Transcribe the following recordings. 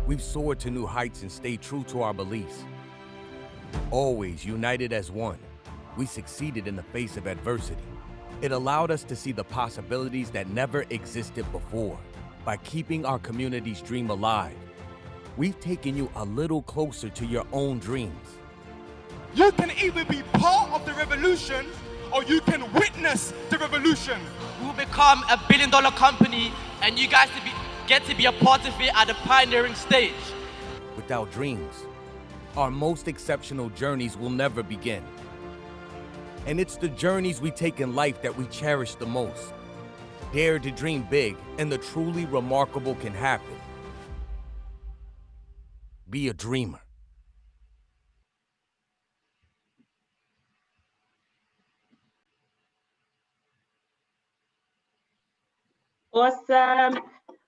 We've soared to new heights and stayed true to our beliefs. Always united as one, we succeeded in the face of adversity. It allowed us to see the possibilities that never existed before. By keeping our community's dream alive, we've taken you a little closer to your own dreams. You can either be part of the revolution or you can witness the revolution. We'll become a billion-dollar company and you guys get to be a part of it at the pioneering stage. Without dreams, our most exceptional journeys will never begin. And it's the journeys we take in life that we cherish the most. Dare to dream big, and the truly remarkable can happen. Be a dreamer. Awesome.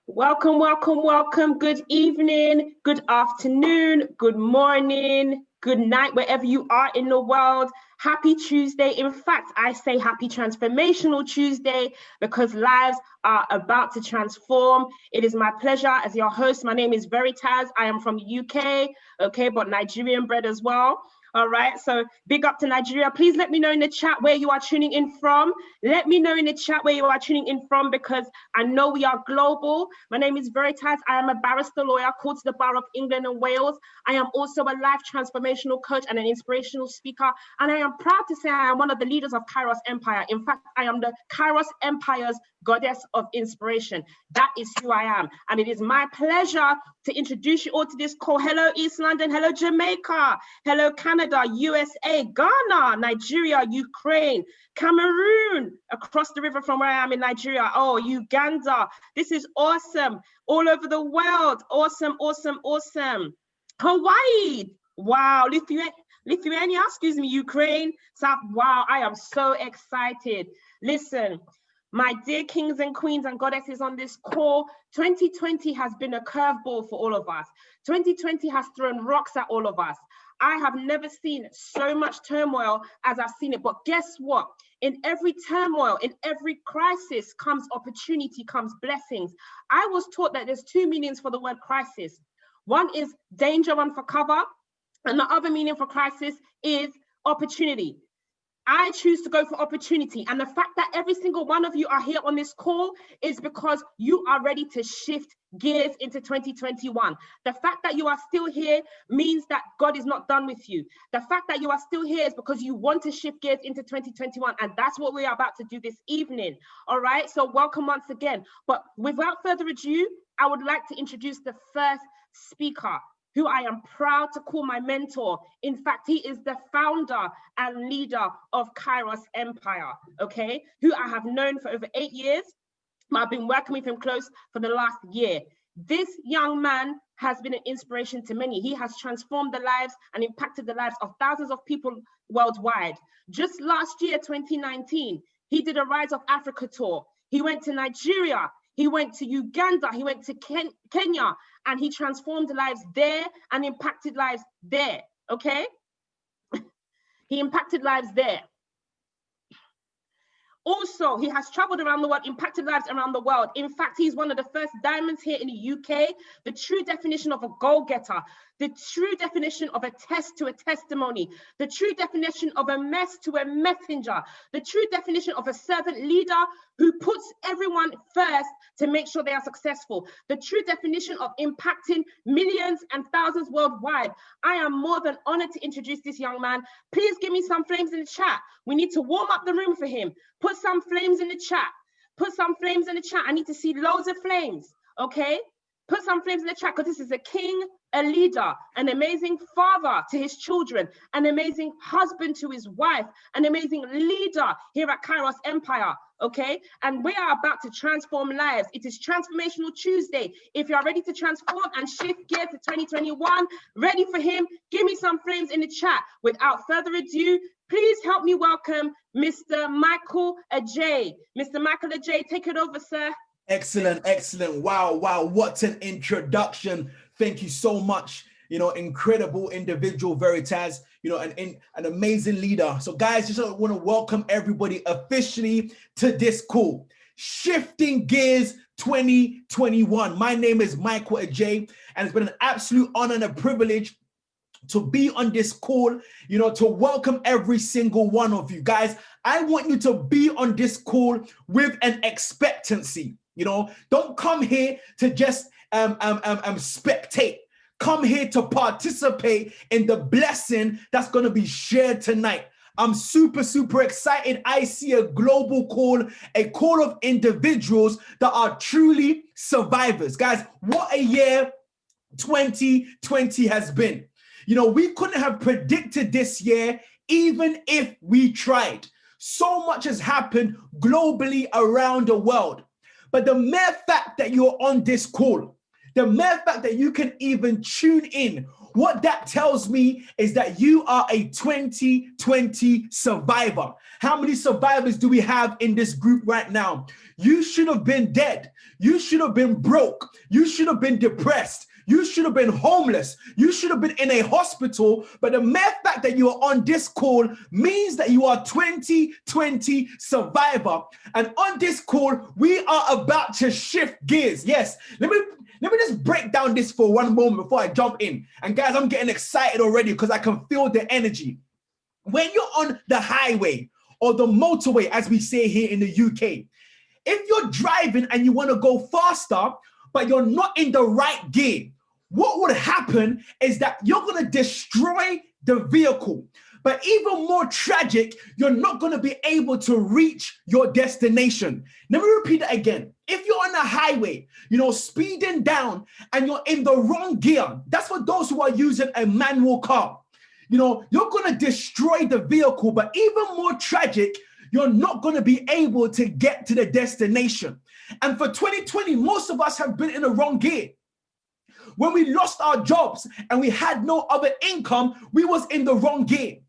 Welcome, welcome, welcome. Good evening, good afternoon, good morning, good night, wherever you are in the world. Happy Tuesday. In fact, I say happy Transformational Tuesday because lives are about to transform. It is my pleasure as your host. My name is Veritas. I am from the UK, okay, but Nigerian bred as well. All right, so big up to Nigeria. Please let me know in the chat where you are tuning in from. Let me know in the chat where you are tuning in from because I know we are global. My name is Veritas. I am a barrister lawyer called to the Bar of England and Wales. I am also a life transformational coach and an inspirational speaker. And I am proud to say I am one of the leaders of Kairos Empire. In fact, I am the Kairos Empire's goddess of inspiration. That is who I am. And it is my pleasure to introduce you all to this call. Hello, East London. Hello, Jamaica. Hello, Canada, USA, Ghana, Nigeria, Ukraine, Cameroon, across the river from where I am in Nigeria. Oh, Uganda. This is awesome. All over the world. Awesome, awesome, awesome. Hawaii. Wow. Lithuania, excuse me, Ukraine, South. Wow, I am so excited. Listen, my dear kings and queens and goddesses on this call, 2020 has been a curveball for all of us. 2020 has thrown rocks at all of us. I have never seen so much turmoil as I've seen it. But guess what? In every turmoil, in every crisis comes opportunity, comes blessings. I was taught that there's two meanings for the word crisis. One is danger, one for cover. And the other meaning for crisis is opportunity. I choose to go for opportunity. And the fact that every single one of you are here on this call is because you are ready to shift gears into 2021. The fact that you are still here means that God is not done with you. The fact that you are still here is because you want to shift gears into 2021. And that's what we are about to do this evening. All right. So welcome once again. But without further ado, I would like to introduce the first speaker, who I am proud to call my mentor. In fact, he is the founder and leader of Kairos Empire, okay? Who I have known for over 8 years. I've been working with him close for the last year. This young man has been an inspiration to many. He has transformed the lives and impacted the lives of thousands of people worldwide. Just last year, 2019, he did a Rise of Africa tour. He went to Nigeria. He went to Uganda, he went to Kenya, and he transformed lives there and impacted lives there, okay? He impacted lives there. Also, he has traveled around the world, impacted lives around the world. In fact, he's one of the first diamonds here in the UK, the true definition of a goal-getter, the true definition of a test to a testimony, the true definition of a mess to a messenger, the true definition of a servant leader who puts everyone first to make sure they are successful, the true definition of impacting millions and thousands worldwide. I am more than honored to introduce this young man. Please give me some flames in the chat. We need to warm up the room for him. Put some flames in the chat. Put some flames in the chat. I need to see loads of flames, okay? Put some flames in the chat because this is a king, a leader, an amazing father to his children, an amazing husband to his wife, an amazing leader here at Kairos Empire, okay? And we are about to transform lives. It is Transformational Tuesday. If you are ready to transform and shift gears to 2021, ready for him, give me some flames in the chat. Without further ado, please help me welcome Mr. Michael Adjei. Mr. Michael Adjei, take it over, sir. Excellent, excellent. Wow, wow, what an introduction. Thank you so much. You know, incredible individual, Veritas, you know, an amazing leader. So guys, just want to welcome everybody officially to this call. Shifting Gears 2021. My name is Michael Ajay, and it's been an absolute honor and a privilege to be on this call, to welcome every single one of you. Guys, I want you to be on this call with an expectancy. Don't come here to just spectate. Come here to participate in the blessing that's going to be shared tonight. I'm super, super excited. I see a global call, a call of individuals that are truly survivors. Guys, what a year 2020 has been. We couldn't have predicted this year even if we tried. So much has happened globally around the world. But the mere fact that you're on this call, the mere fact that you can even tune in, what that tells me is that you are a 2020 survivor. How many survivors do we have in this group right now? You should have been dead. You should have been broke. You should have been depressed. You should have been homeless. You should have been in a hospital. But the mere fact that you are on this call means that you are 2020 survivor. And on this call, we are about to shift gears. Yes, let me just break down this for one moment before I jump in. And guys, I'm getting excited already because I can feel the energy. When you're on the highway or the motorway, as we say here in the UK, if you're driving and you want to go faster, but you're not in the right gear, what would happen is that you're going to destroy the vehicle. But even more tragic, you're not going to be able to reach your destination. Let me repeat that again. If you're on a highway, speeding down and you're in the wrong gear, that's for those who are using a manual car. You're going to destroy the vehicle, but even more tragic, you're not going to be able to get to the destination. And for 2020, most of us have been in the wrong gear. When we lost our jobs and we had no other income, we was in the wrong gear.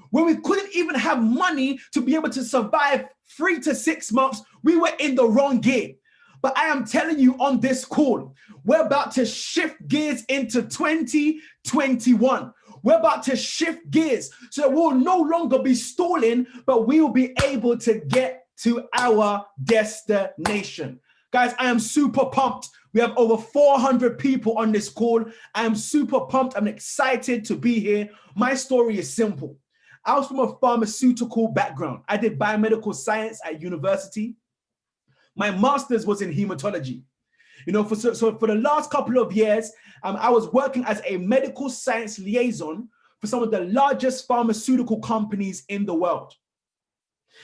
When we couldn't even have money to be able to survive 3 to 6 months, we were in the wrong gear. But I am telling you on this call, we're about to shift gears into 2021. We're about to shift gears so that we'll no longer be stalling, but we will be able to get to our destination. Guys, I am super pumped. We have over 400 people on this call. I am super pumped. I'm excited to be here. My story is simple. I was from a pharmaceutical background. I did biomedical science at university. My master's was in hematology. So for the last couple of years, I was working as a medical science liaison for some of the largest pharmaceutical companies in the world.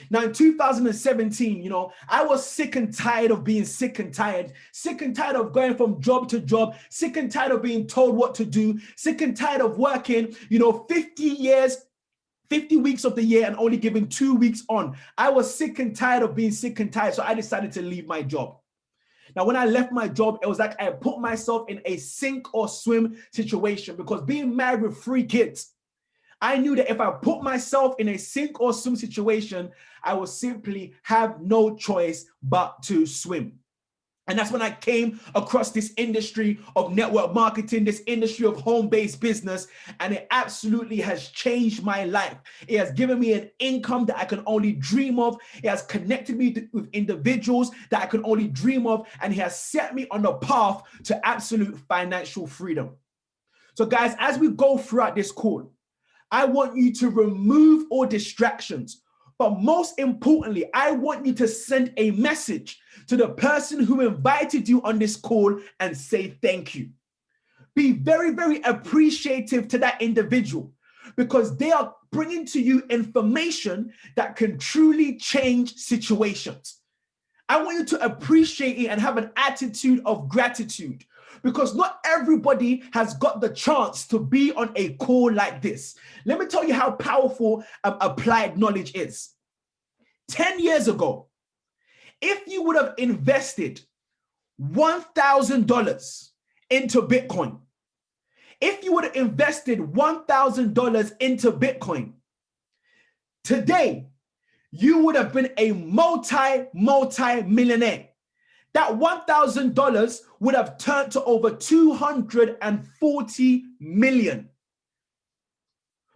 Now, in 2017, I was sick and tired of being sick and tired of going from job to job, sick and tired of being told what to do, sick and tired of working, 50 weeks of the year and only giving 2 weeks on. I was sick and tired of being sick and tired, so I decided to leave my job. Now, when I left my job, it was like I put myself in a sink or swim situation because being married with 3 kids, I knew that if I put myself in a sink or swim situation, I would simply have no choice but to swim. And that's when I came across this industry of network marketing, this industry of home-based business, and it absolutely has changed my life. It has given me an income that I can only dream of. It has connected me with individuals that I can only dream of, and it has set me on the path to absolute financial freedom. So guys, as we go throughout this call, I want you to remove all distractions. But most importantly, I want you to send a message to the person who invited you on this call and say thank you. Be very, very appreciative to that individual because they are bringing to you information that can truly change situations. I want you to appreciate it and have an attitude of gratitude because not everybody has got the chance to be on a call like this. Let me tell you how powerful applied knowledge is. 10 years ago, if you would have invested $1,000 into Bitcoin, if you would have invested $1,000 into Bitcoin, today, you would have been a multi-millionaire. That $1,000 would have turned to over 240 million.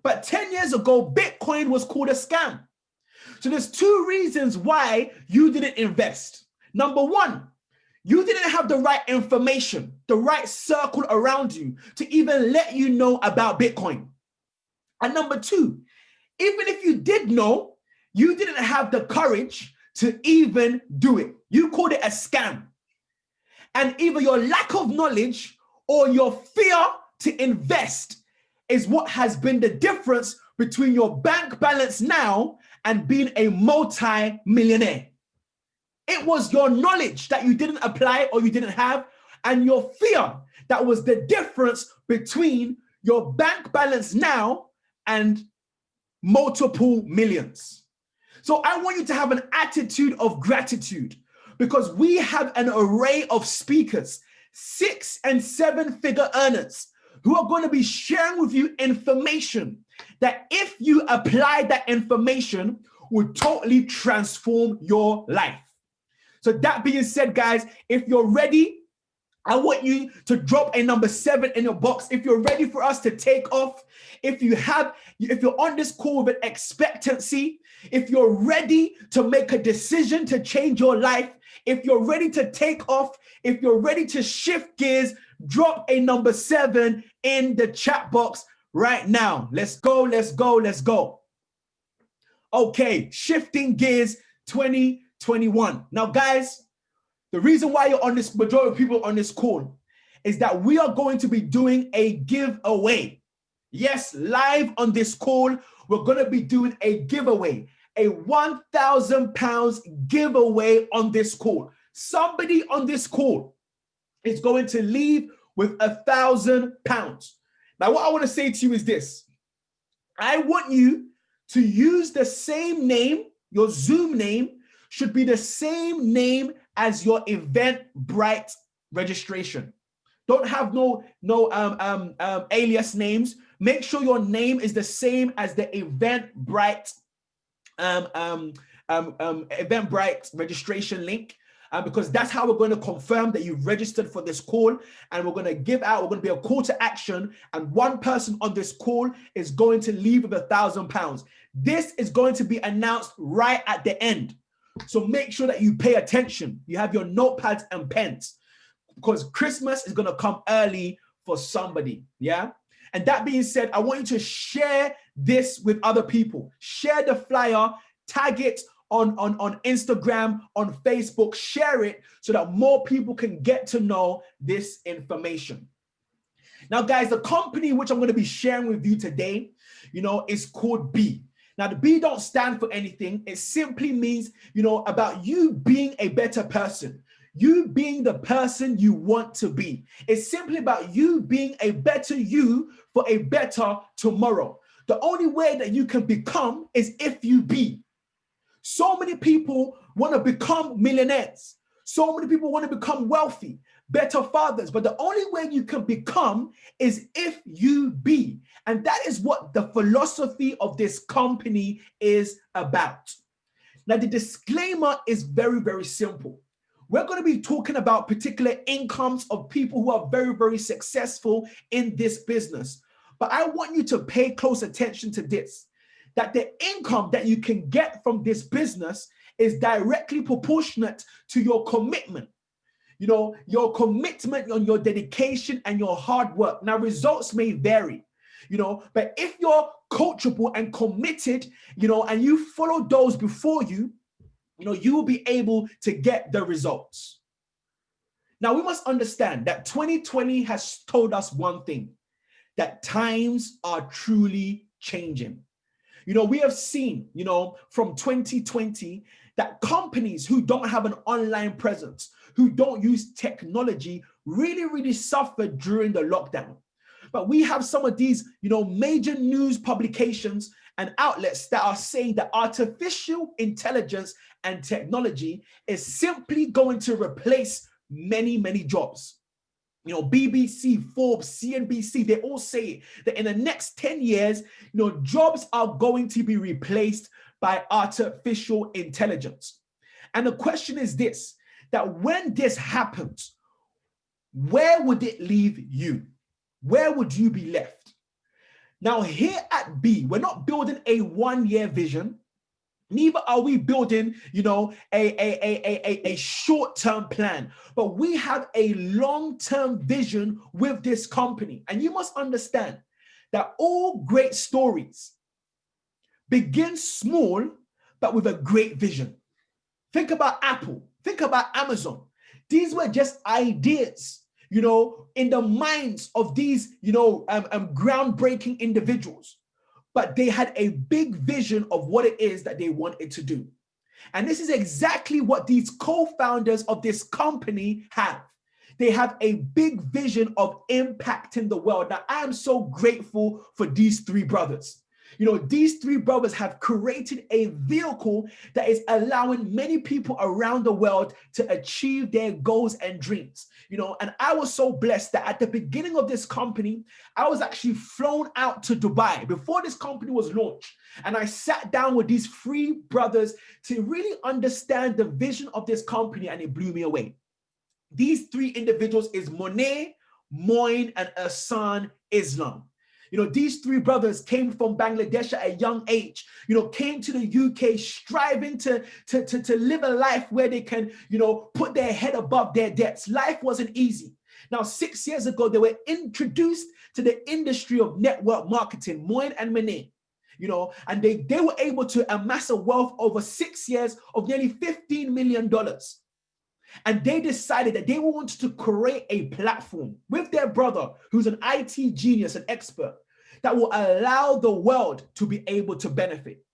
But 10 years ago, Bitcoin was called a scam. So there's 2 reasons why you didn't invest. Number one, you didn't have the right information, the right circle around you to even let you know about Bitcoin. And number two, even if you did know, you didn't have the courage to even do it. You called it a scam. And either your lack of knowledge or your fear to invest is what has been the difference between your bank balance now and being a multi-millionaire. It was your knowledge that you didn't apply or you didn't have, and your fear that was the difference between your bank balance now and multiple millions. So I want you to have an attitude of gratitude, because we have an array of speakers, 6- and 7-figure earners, who are going to be sharing with you information that, if you apply that information, will totally transform your life. So that being said, guys, if you're ready, I want you to drop a number 7 in your box. If you're ready for us to take off, if you're on this call with an expectancy, if you're ready to make a decision to change your life, if you're ready to take off, if you're ready to shift gears, drop a number 7 in the chat box right now. Let's go, let's go, let's go. Okay, shifting gears 2021. Now, guys, the reason why you're on this, majority of people on this call, is that we are going to be doing a giveaway. Yes, live on this call, we're going to be doing a giveaway, a £1,000 giveaway on this call. Somebody on this call is going to leave with £1,000. Now, what I want to say to you is this. I want you to use the same name. Your Zoom name should be the same name as your Eventbrite registration. Don't have no alias names. Make sure your name is the same as the Eventbrite Eventbrite registration link, because that's how we're going to confirm that you've registered for this call. And we're going to give out, we're going to be a call to action, and one person on this call is going to leave with £1,000. This is going to be announced right at the end. So make sure that you pay attention. You have your notepads and pens, because Christmas is going to come early for somebody. Yeah. And that being said, I want you to share this with other people. Share the flyer, tag it on Instagram, on Facebook, share it so that more people can get to know this information. Now, guys, the company which I'm going to be sharing with you today, is called B. Now, the B don't stand for anything. It simply means, about you being a better person, you being the person you want to be. It's simply about you being a better you for a better tomorrow. The only way that you can become is if you be. So many people want to become millionaires. So many people want to become wealthy, better fathers. But the only way you can become is if you be. And that is what the philosophy of this company is about. Now, the disclaimer is very, very simple. We're going to be talking about particular incomes of people who are very, very successful in this business. But I want you to pay close attention to this, that the income that you can get from this business is directly proportionate to your commitment. Your commitment on your dedication and your hard work. Now, results may vary, but if you're coachable and committed, and you follow those before you, you will be able to get the results. Now, we must understand that 2020 has told us one thing, that times are truly changing. We have seen, from 2020 that companies who don't have an online presence, who don't use technology, really, really suffered during the lockdown. But we have some of these, major news publications and outlets that are saying that artificial intelligence and technology is simply going to replace many, many jobs. BBC, Forbes, CNBC, they all say that in the next 10 years, jobs are going to be replaced by artificial intelligence. And the question is this, that when this happens, where would it leave you? Where would you be left? Now, here at B, we're not building a one-year vision. Neither are we building, a short-term plan, but we have a long-term vision with this company. And you must understand that all great stories begin small, but with a great vision. Think about Apple, think about Amazon. These were just ideas, in the minds of these, groundbreaking individuals. But they had a big vision of what it is that they wanted to do. And this is exactly what these co-founders of this company have. They have a big vision of impacting the world. Now, I am so grateful for these three brothers. These three brothers have created a vehicle that is allowing many people around the world to achieve their goals and dreams. And I was so blessed that at the beginning of this company, I was actually flown out to Dubai before this company was launched. And I sat down with these three brothers to really understand the vision of this company, and it blew me away. These three individuals is Monet, Moin, and Hassan Islam. These three brothers came from Bangladesh at a young age, came to the UK striving to live a life where they can, put their head above their debts. Life wasn't easy. Now, 6 years ago, they were introduced to the industry of network marketing, Moin and Monet, and they were able to amass a wealth over 6 years of nearly $15 million. And they decided that they wanted to create a platform with their brother, who's an IT genius, an expert, that will allow the world to be able to benefit.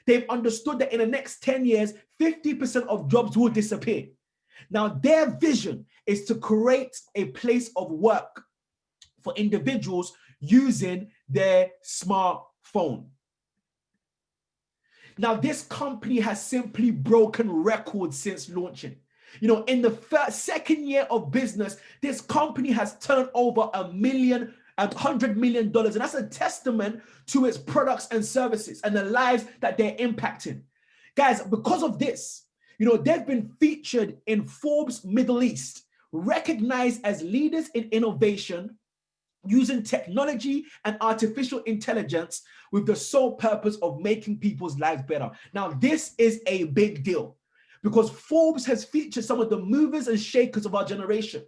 They've understood that in the next 10 years, 50% of jobs will disappear. Now, their vision is to create a place of work for individuals using their smartphone. Now, this company has simply broken records since launching. In the second year of business, this company has turned over $100 million, and that's a testament to its products and services and the lives that they're impacting. Guys, because of this, they've been featured in Forbes Middle East, recognized as leaders in innovation, using technology and artificial intelligence with the sole purpose of making people's lives better. Now, this is a big deal, because Forbes has featured some of the movers and shakers of our generation.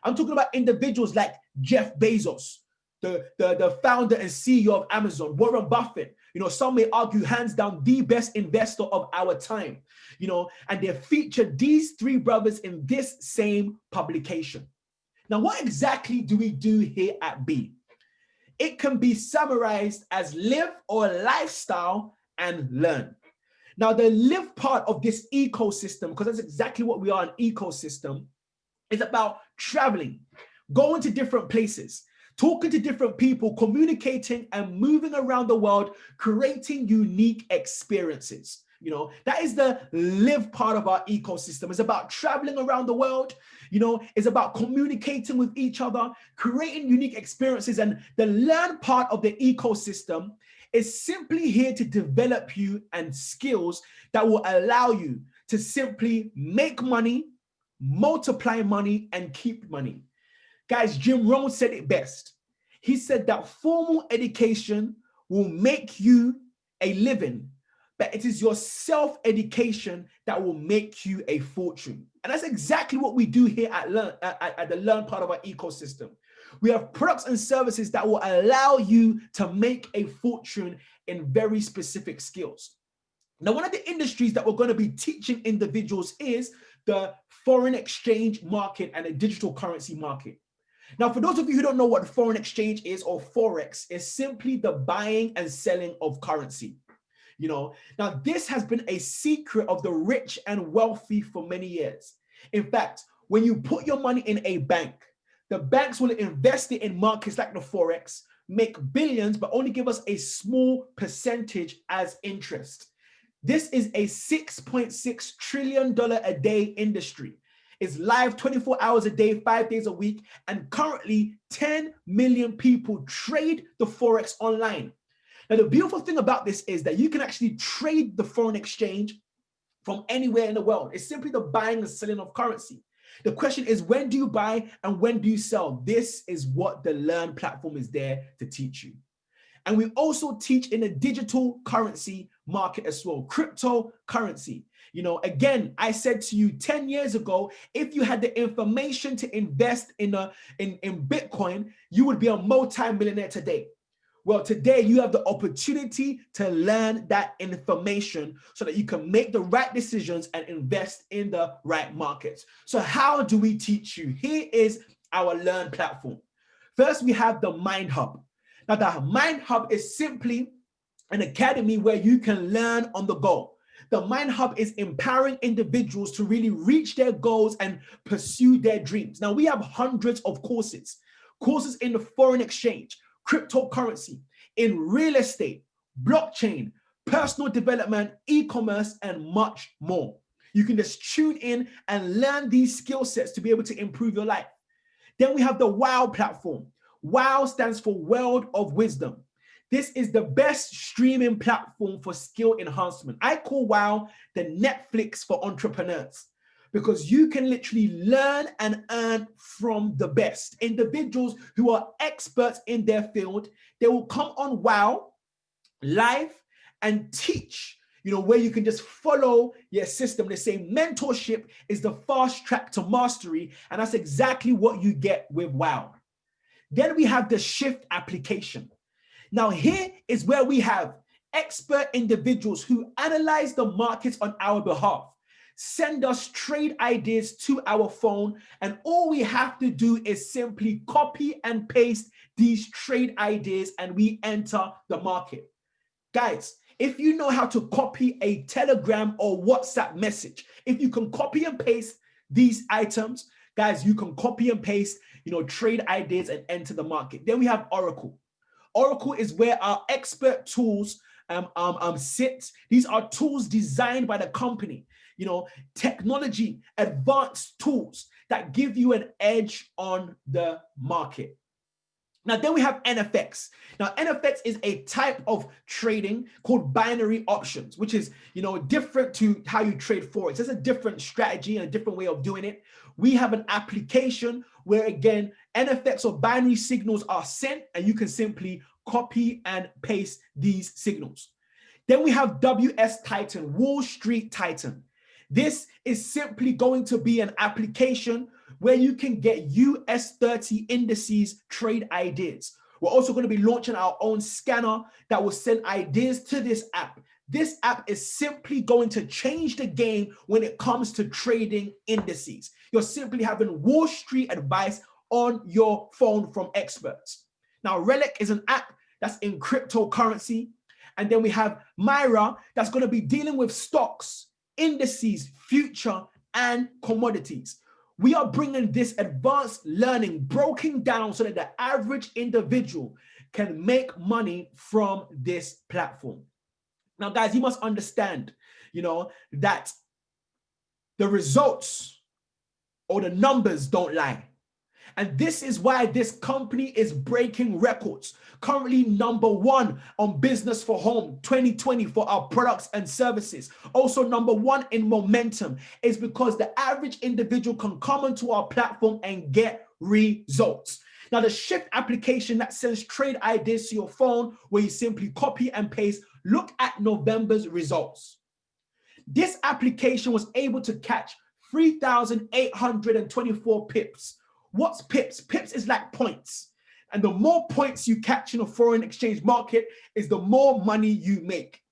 I'm talking about individuals like Jeff Bezos, the founder and CEO of Amazon, Warren Buffett, some may argue hands down the best investor of our time, and they featured these three brothers in this same publication. Now, what exactly do we do here at B? It can be summarized as live or lifestyle and learn. Now, the live part of this ecosystem, because that's exactly what we are, an ecosystem, is about traveling, going to different places, talking to different people, communicating and moving around the world, creating unique experiences. That is the live part of our ecosystem. It's about traveling around the world. It's about communicating with each other, creating unique experiences. And the learn part of the ecosystem is simply here to develop you and skills that will allow you to simply make money, multiply money, and keep money. Guys, Jim Rohn said it best. He said that formal education will make you a living, but it is your self-education that will make you a fortune. And that's exactly what we do here at the Learn part of our ecosystem. We have products and services that will allow you to make a fortune in very specific skills. Now, one of the industries that we're going to be teaching individuals is the foreign exchange market and the digital currency market. Now, for those of you who don't know what foreign exchange is, or Forex, is simply the buying and selling of currency. Now this has been a secret of the rich and wealthy for many years. In fact, when you put your money in a bank, the banks will invest it in markets like the Forex, make billions, but only give us a small percentage as interest. This is a $6.6 trillion a day industry. It's live 24 hours a day, 5 days a week, and currently 10 million people trade the Forex online. Now, the beautiful thing about this is that you can actually trade the foreign exchange from anywhere in the world. It's simply the buying and selling of currency. The question is, when do you buy and when do you sell? This is what the Learn platform is there to teach you. And we also teach in a digital currency market as well, cryptocurrency. You know, again, I said to you 10 years ago, if you had the information to invest in Bitcoin, you would be a multi-millionaire today. Well, today you have the opportunity to learn that information so that you can make the right decisions and invest in the right markets. So how do we teach you? Here is our Learn platform. First, we have the Mind Hub. Now, the Mind Hub is simply an academy where you can learn on the go. The Mind Hub is empowering individuals to really reach their goals and pursue their dreams. Now, we have hundreds of courses in the foreign exchange, cryptocurrency, in real estate, blockchain, personal development, e-commerce, and much more. You can just tune in and learn these skill sets to be able to improve your life. Then we have the WOW platform. WOW stands for World of Wisdom. This is the best streaming platform for skill enhancement. I call WOW the Netflix for entrepreneurs because you can literally learn and earn from the best. Individuals who are experts in their field, they will come on WOW live and teach, you know, where you can just follow your system. They say mentorship is the fast track to mastery, and that's exactly what you get with WOW. Then we have the Shift application. Now, here is where we have expert individuals who analyze the markets on our behalf, send us trade ideas to our phone, and all we have to do is simply copy and paste these trade ideas and we enter the market. Guys, if you know how to copy a Telegram or WhatsApp message, if you can copy and paste these items, guys, you can copy and paste, you know, trade ideas and enter the market. Then we have Oracle. Oracle is where our expert tools sit. These are tools designed by the company, you know, technology, advanced tools that give you an edge on the market. Now, then we have NFX. Now, NFX is a type of trading called binary options, which is, you know, different to how you trade Forex. It's a different strategy and a different way of doing it. We have an application where, again, NFX or binary signals are sent and you can simply copy and paste these signals. Then we have WS Titan, Wall Street Titan. This is simply going to be an application where you can get US 30 indices trade ideas. We're also going to be launching our own scanner that will send ideas to this app. This app is simply going to change the game when it comes to trading indices. You're simply having Wall Street advice on your phone from experts. Now, Relic is an app that's in cryptocurrency. And then we have Myra that's going to be dealing with stocks, indices, future, and commodities. We are bringing this advanced learning broken down so that the average individual can make money from this platform. Now, guys, you must understand, you know, that the results or the numbers don't lie. And this is why this company is breaking records. Currently #1 on Business for Home 2020 for our products and services. Also #1 in momentum is because the average individual can come onto our platform and get results. Now, the Shift application that sends trade ideas to your phone where you simply copy and paste, look at November's results. This application was able to catch 3,824 pips. What's pips? Pips is like points. And the more points you catch in a foreign exchange market is the more money you make.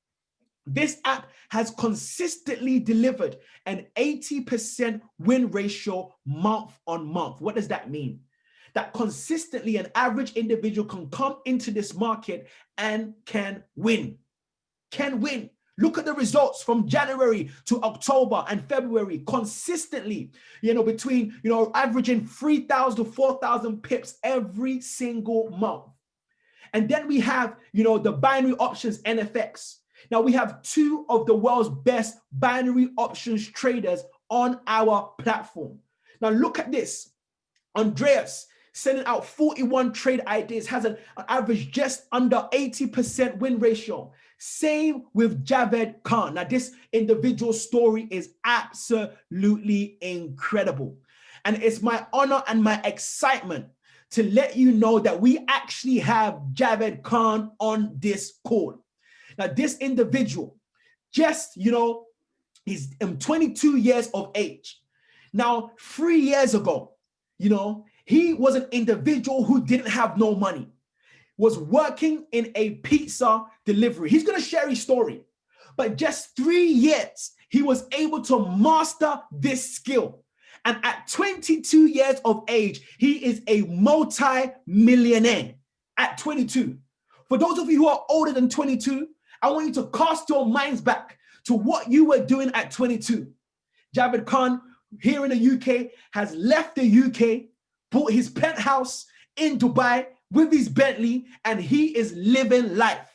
This app has consistently delivered an 80% win ratio month on month. What does that mean? That consistently an average individual can come into this market and can win. Can win. Look at the results from January to October and February consistently, you know, between, you know, averaging 3,000 to 4,000 pips every single month. And then we have, you know, the binary options NFX. Now we have 2 of the world's best binary options traders on our platform. Now look at this. Andreas sending out 41 trade ideas, has an average just under 80% win ratio. Same with Javed Khan. Now, this individual story is absolutely incredible. And it's my honor and my excitement to let you know that we actually have Javed Khan on this call. Now, this individual, just, he's 22 years of age. Now, 3 years ago, he was an individual who didn't have no money, was working in a pizza delivery. He's going to share his story. But just 3 years, he was able to master this skill. And at 22 years of age, he is a multi-millionaire at 22. For those of you who are older than 22, I want you to cast your minds back to what you were doing at 22. Javed Khan, here in the UK, has left the UK, bought his penthouse in Dubai with his Bentley, and he is living life.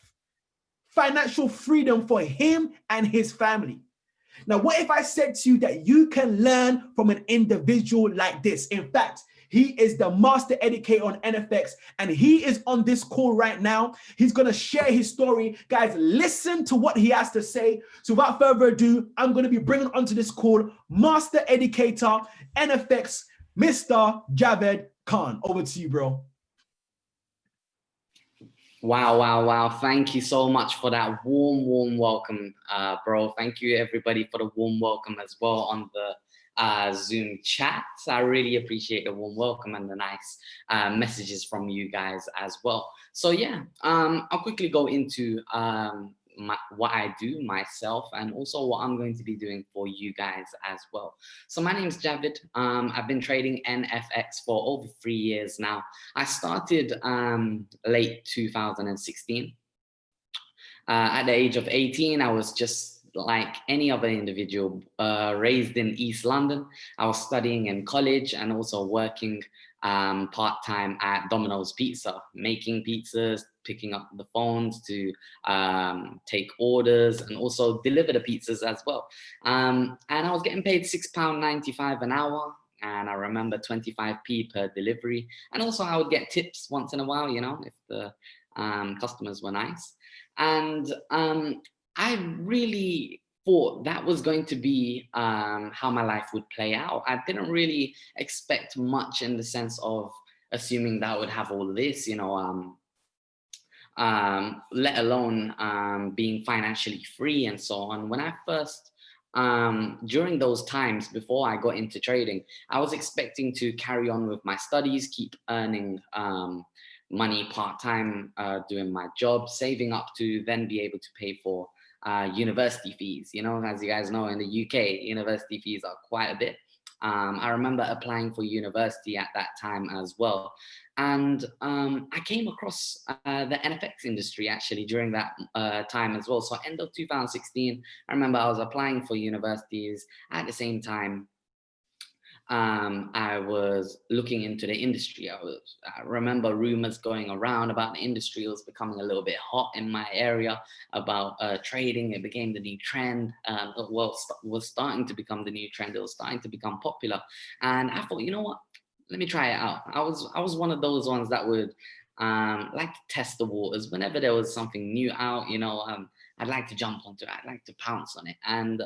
Financial freedom for him and his family. Now, what if I said to you that you can learn from an individual like this? In fact, he is the master educator on NFX, and he is on this call right now. He's going to share his story. Guys, listen to what he has to say. So without further ado, I'm going to be bringing onto this call master educator, NFX, Mr. Javed Khan. Over to you, bro. Wow. Thank you so much for that warm welcome, bro. Thank you, everybody, for the warm welcome as well on the Zoom chat. I really appreciate the warm welcome and the nice messages from you guys as well. So yeah, I'll quickly go into what I do myself and also what I'm going to be doing for you guys as well. So my name's Javed. I've been trading NFX for over 3 years now. I started late 2016. At the age of 18, I was just like any other individual raised in East London. I was studying in college and also working part-time at Domino's Pizza, making pizzas, picking up the phones to take orders and also deliver the pizzas as well. And I was getting paid £6.95 an hour. And I remember 25p per delivery. And also I would get tips once in a while, if the customers were nice. And I really thought that was going to be how my life would play out. I didn't really expect much in the sense of assuming that I would have all this, let alone being financially free and so on. When I first, during those times before I got into trading, I was expecting to carry on with my studies, keep earning money part-time, doing my job, saving up to then be able to pay for university fees. As you guys know, in the UK, university fees are quite a bit. I remember applying for university at that time as well. And I came across the NFX industry actually during that time as well. So end of 2016, I remember I was applying for universities. At the same time, I was looking into the industry. I remember rumors going around about the industry. It was becoming a little bit hot in my area about trading. It became the new trend. Was starting to become the new trend. It was starting to become popular. And I thought, you know what? Let me try it out. I was one of those ones that would like to test the waters. Whenever there was something new out, I'd like to jump onto it. I'd like to pounce on it. And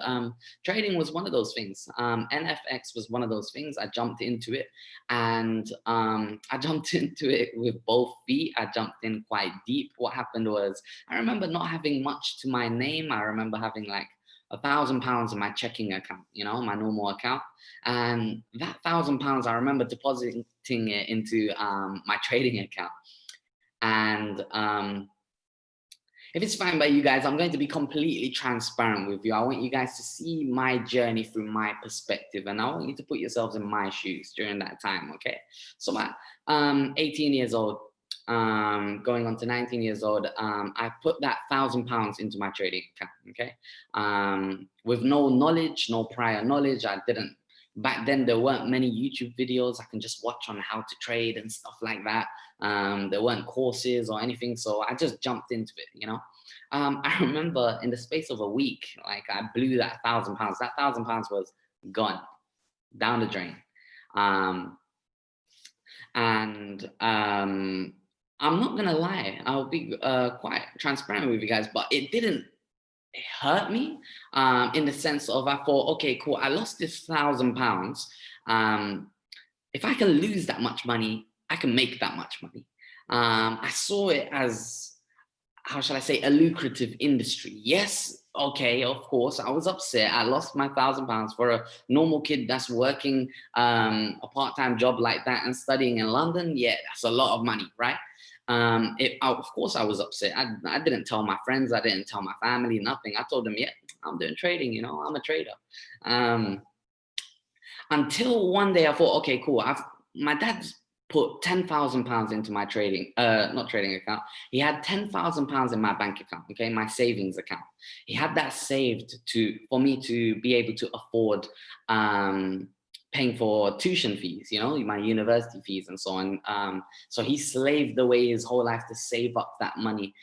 trading was one of those things. NFX was one of those things. I jumped into it, and I jumped into it with both feet. I jumped in quite deep. What happened was, I remember not having much to my name. I remember having like £1,000 in my checking account, my normal account. And that £1,000, I remember depositing it into my trading account. And if it's fine by you guys, I'm going to be completely transparent with you. I want you guys to see my journey through my perspective, and I want you to put yourselves in my shoes during that time, okay? So at 18 years old, going on to 19 years old, I put that £1,000 into my trading account, okay? With no knowledge, no prior knowledge. Back then, there weren't many YouTube videos I can just watch on how to trade and stuff like that. There weren't courses or anything, so I just jumped into it, I remember in the space of a week, like I blew that £1,000. That £1,000 was gone, down the drain. I'm not gonna lie, I'll be quite transparent with you guys, but it didn't hurt me in the sense of, I thought, okay, cool, I lost this £1,000. If I can lose that much money, I can make that much money. I saw it as, how shall I say, a lucrative industry. Yes, okay, of course, I was upset. I lost my £1,000 for a normal kid that's working a part-time job like that and studying in London. Yeah, that's a lot of money, right? Of course, I was upset. I didn't tell my friends. I didn't tell my family, nothing. I told them, yeah, I'm doing trading, you know, I'm a trader. Until one day I thought, okay, cool. My dad's put £10,000 into my not trading account. He had £10,000 in my bank account, okay, my savings account. He had that saved for me to be able to afford paying for tuition fees, you know, my university fees and so on. So he slaved away his whole life to save up that money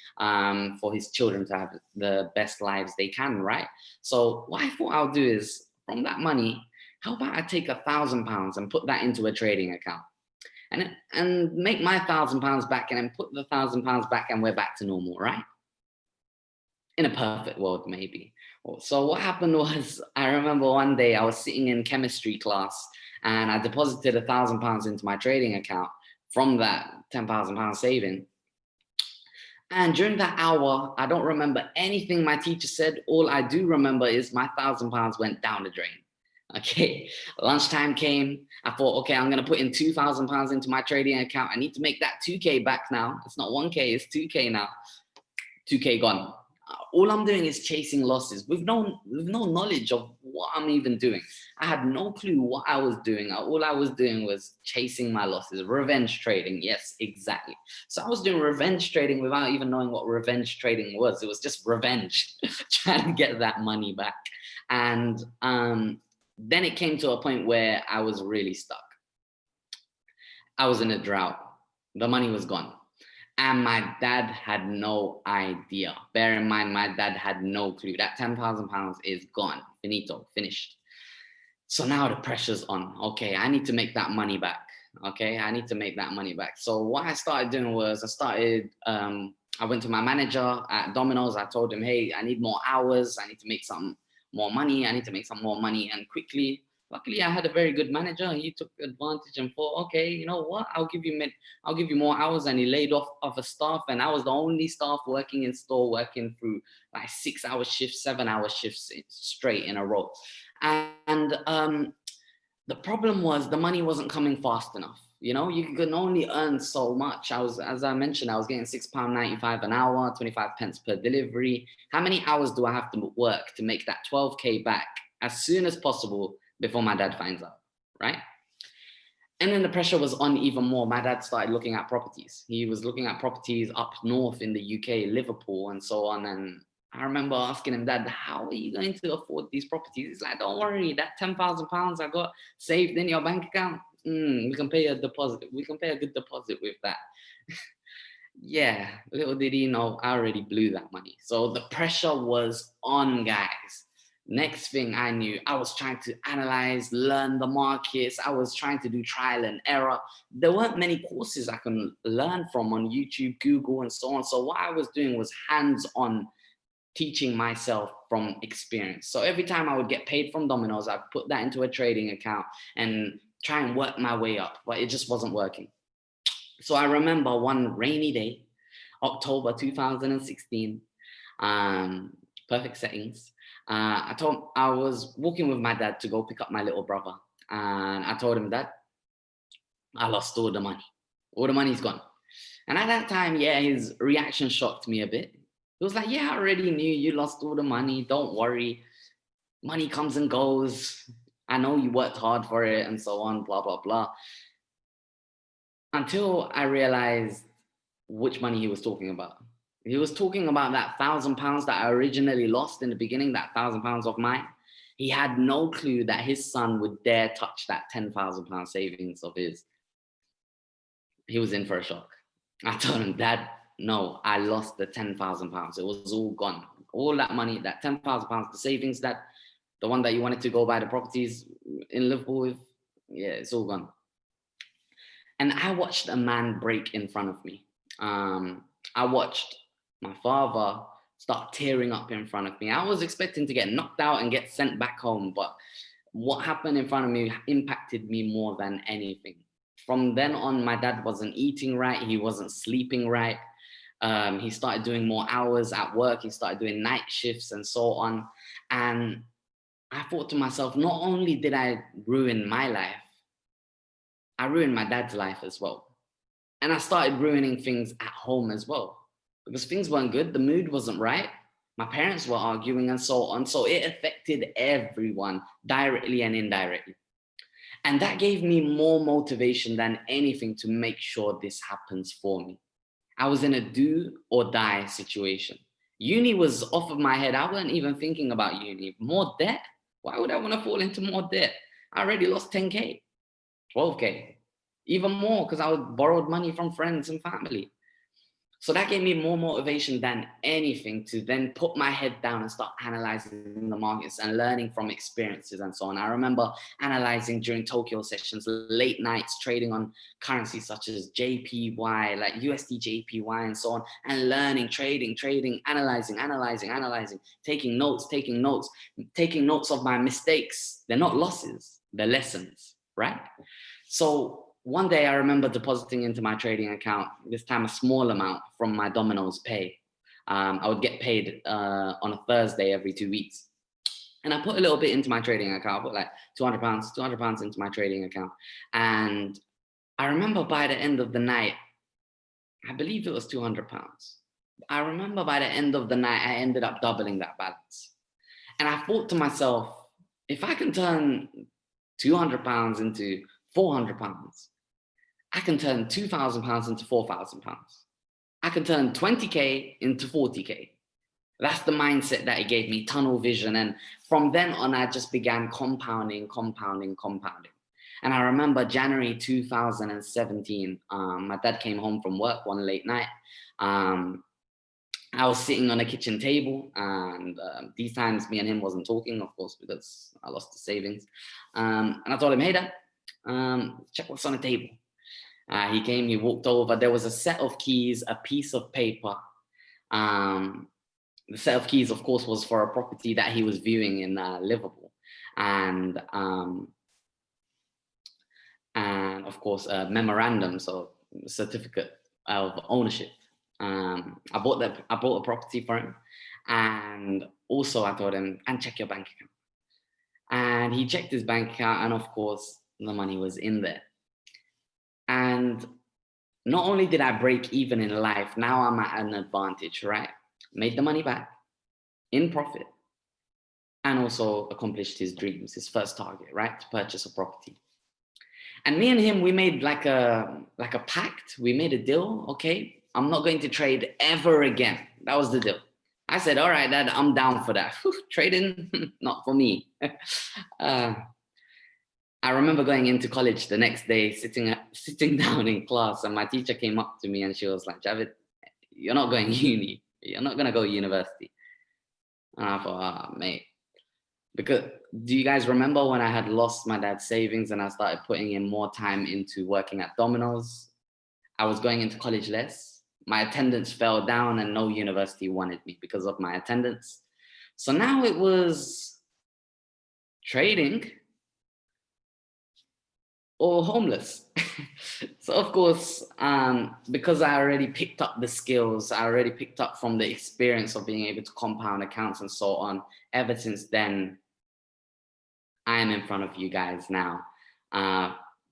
for his children to have the best lives they can, right? So what I thought I'll do is, from that money, how about I take £1,000 and put that into a trading account and make my £1,000 back and then put the £1,000 back and we're back to normal, right? In a perfect world, maybe. So what happened was, I remember one day I was sitting in chemistry class and I deposited £1,000 into my trading account from that £10,000 saving. And during that hour, I don't remember anything my teacher said. All I do remember is my £1,000 went down the drain. Okay, lunchtime came. I thought, okay, I'm gonna put in £2,000 into my trading account. I need to make that 2K back now. It's not 1K, it's 2K now. 2K gone. All I'm doing is chasing losses with no knowledge of what I'm even doing. I had no clue what I was doing. All I was doing was chasing my losses. Revenge trading, yes, exactly. So I was doing revenge trading without even knowing what revenge trading was. It was just revenge, trying to get that money back. And then it came to a point where I was really stuck. I was in a drought. The money was gone. And my dad had no idea. Bear in mind, my dad had no clue. That £10,000 is gone, finito, finished. So now the pressure's on. Okay, I need to make that money back. Okay, I need to make that money back. So what I started doing was I went to my manager at Domino's. I told him, hey, I need more hours. I need to make some more money. I need to make some more money and quickly. Luckily, I had a very good manager. He took advantage and thought, okay, you know what? I'll give you more hours. And he laid off other staff. And I was the only staff working in store, working through like 6-hour shifts, 7-hour shifts straight in a row. And the problem was the money wasn't coming fast enough. You know, you can only earn so much. As I mentioned, I was getting £6.95 an hour, 25 pence per delivery. How many hours do I have to work to make that 12K back as soon as possible before my dad finds out, right? And then the pressure was on even more. My dad started looking at properties. He was looking at properties up north in the UK, Liverpool and so on. And I remember asking him, Dad, how are you going to afford these properties? He's like, don't worry, that £10,000 I got saved in your bank account, we can pay a deposit. We can pay a good deposit with that. Yeah, little did he know, I already blew that money. So the pressure was on, guys. Next thing I knew, I was trying to analyze, learn the markets. I was trying to do trial and error. There weren't many courses I can learn from on YouTube, Google, and so on. So what I was doing was hands-on teaching myself from experience. So every time I would get paid from Domino's, I'd put that into a trading account and try and work my way up, but it just wasn't working. So I remember one rainy day, October 2016, perfect settings. I was walking with my dad to go pick up my little brother. And I told him, Dad, I lost all the money. All the money's gone. And at that time, yeah, his reaction shocked me a bit. He was like, yeah, I already knew you lost all the money. Don't worry. Money comes and goes. I know you worked hard for it and so on, blah, blah, blah. Until I realized which money he was talking about. He was talking about that £1,000 that I originally lost in the beginning, that £1,000 of mine. He had no clue that his son would dare touch that £10,000 savings of his. He was in for a shock. I told him, Dad, no, I lost the £10,000. It was all gone. All that money, that £10,000, the savings, the one that you wanted to go buy the properties in Liverpool with, yeah, it's all gone. And I watched a man break in front of me. I watched my father start tearing up in front of me. I was expecting to get knocked out and get sent back home, but what happened in front of me impacted me more than anything. From then on, my dad wasn't eating right. He wasn't sleeping right. He started doing more hours at work. He started doing night shifts and so on. And I thought to myself, not only did I ruin my life, I ruined my dad's life as well. And I started ruining things at home as well, because things weren't good. The mood wasn't right. My parents were arguing and so on. So it affected everyone directly and indirectly. And that gave me more motivation than anything to make sure this happens for me. I was in a do or die situation. Uni was off of my head. I wasn't even thinking about uni. More debt? Why would I want to fall into more debt? I already lost 10K, 12K, even more, because I borrowed money from friends and family. So that gave me more motivation than anything to then put my head down and start analyzing the markets and learning from experiences and so on. I remember analyzing during Tokyo sessions, late nights, trading on currencies such as JPY, like USD JPY and so on, and learning, trading, analyzing, taking notes of my mistakes. They're not losses, they're lessons, right? So one day I remember depositing into my trading account, this time a small amount from my Domino's pay. I would get paid on a Thursday every 2 weeks. And I put a little bit into my trading account. I put like £200 into my trading account. And I remember by the end of the night, I believe it was £200. I remember by the end of the night, I ended up doubling that balance. And I thought to myself, if I can turn £200 into £400, I can turn £2,000 into £4,000. I can turn 20K into 40K. That's the mindset that it gave me, tunnel vision. And from then on, I just began compounding. And I remember January 2017, my dad came home from work one late night. I was sitting on a kitchen table, and these times me and him wasn't talking, of course, because I lost the savings. And I told him, hey, Dad, check what's on the table. He came, he walked over. There was a set of keys, a piece of paper. The set of keys, of course, was for a property that he was viewing in Liverpool. And of course, a memorandum, so certificate of ownership. I bought a property for him. And also I told him, and check your bank account. And he checked his bank account, and of course, the money was in there. And not only did I break even in life, now I'm at an advantage, right? Made the money back in profit, and also accomplished his dreams, his first target, right? To purchase a property. And me and him, we made like a pact. We made a deal. Okay, I'm not going to trade ever again. That was the deal. I said, all right, Dad, I'm down for that. Trading, not for me. I remember going into college the next day, sitting down in class, and my teacher came up to me and she was like, Javid, you're not going uni. You're not going to go university. And I thought, mate, because do you guys remember when I had lost my dad's savings and I started putting in more time into working at Domino's? I was going into college less. My attendance fell down and no university wanted me because of my attendance. So now it was trading or homeless. So of course, because I already picked up the skills, I already picked up from the experience of being able to compound accounts and so on, ever since then, I am in front of you guys now.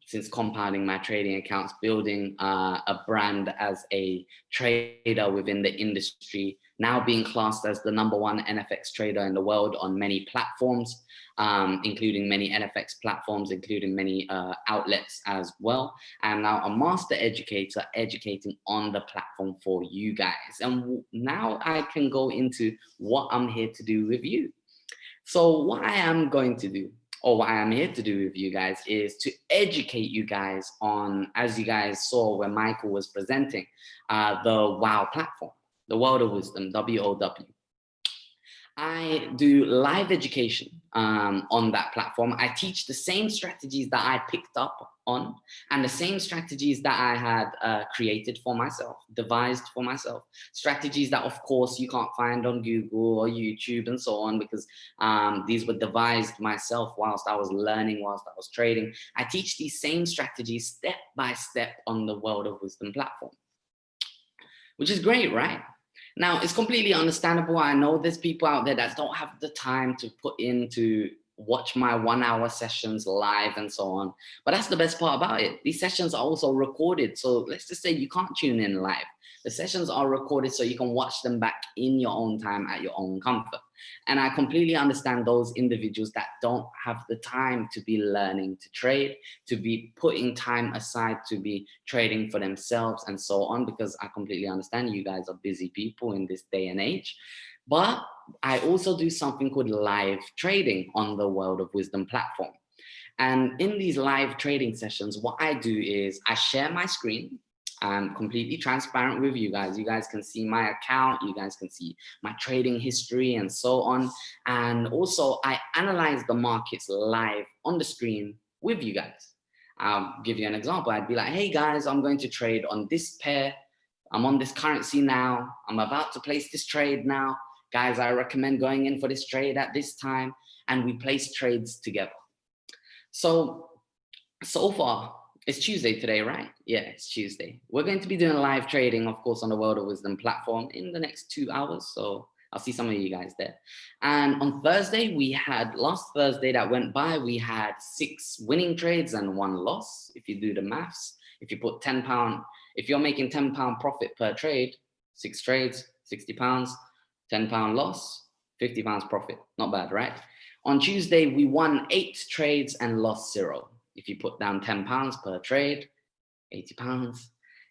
Since compounding my trading accounts, building a brand as a trader within the industry, now being classed as the #1 NFX trader in the world on many platforms, including many NFX platforms, including many outlets as well. I'm now a master educator, educating on the platform for you guys. And now I can go into what I'm here to do with you. So what I am going to do, or what I am here to do with you guys, is to educate you guys on, as you guys saw when Michael was presenting, the WOW platform, the World of Wisdom, WOW. I do live education on that platform. I teach the same strategies that I picked up on and the same strategies that I had created for myself, devised for myself. Strategies that, of course, you can't find on Google or YouTube and so on, because these were devised myself whilst I was learning, whilst I was trading. I teach these same strategies step by step on the World of Wisdom platform, which is great, right? Now, it's completely understandable. I know there's people out there that don't have the time to put in to watch my 1 hour sessions live and so on. But that's the best part about it. These sessions are also recorded. So let's just say you can't tune in live. The sessions are recorded so you can watch them back in your own time at your own comfort. And I completely understand those individuals that don't have the time to be learning to trade, to be putting time aside to be trading for themselves and so on, because I completely understand you guys are busy people in this day and age. But I also do something called live trading on the World of Wisdom platform. And in these live trading sessions, what I do is I share my screen. I'm completely transparent with you guys. You guys can see my account, you guys can see my trading history and so on. And also I analyze the markets live on the screen with you guys. I'll give you an example. I'd be like, hey guys, I'm going to trade on this pair. I'm on this currency now. I'm about to place this trade now. Guys, I recommend going in for this trade at this time. And we place trades together. So far, it's Tuesday today, right? Yeah, it's Tuesday. We're going to be doing live trading, of course, on the World of Wisdom platform in the next 2 hours. So I'll see some of you guys there. And on Thursday, last Thursday that went by, we had 6 winning trades and 1 loss. If you do the maths, if you put £10, if you're making £10 profit per trade, 6 trades, £60, £10 loss, £50 profit. Not bad, right? On Tuesday, we won 8 trades and lost 0. If you put down £10 per trade, £80.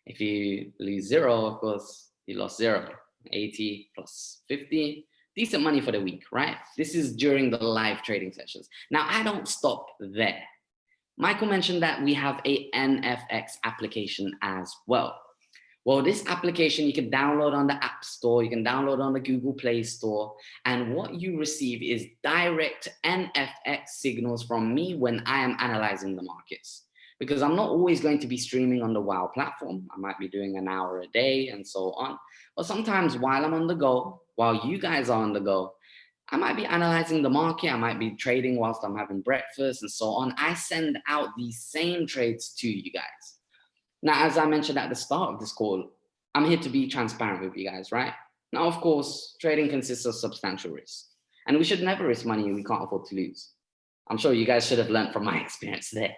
If you lose 0, of course, you lost 0. 80 plus 50, decent money for the week, right? This is during the live trading sessions. Now, I don't stop there. Michael mentioned that we have a NFX application as well. Well, this application you can download on the App Store, you can download on the Google Play Store, and what you receive is direct NFX signals from me when I am analyzing the markets. Because I'm not always going to be streaming on the WOW platform. I might be doing an hour a day and so on. But sometimes while I'm on the go, while you guys are on the go, I might be analyzing the market, I might be trading whilst I'm having breakfast and so on. I send out these same trades to you guys. Now, as I mentioned at the start of this call, I'm here to be transparent with you guys, right? Now, of course, trading consists of substantial risk, and we should never risk money we can't afford to lose. I'm sure you guys should have learned from my experience there.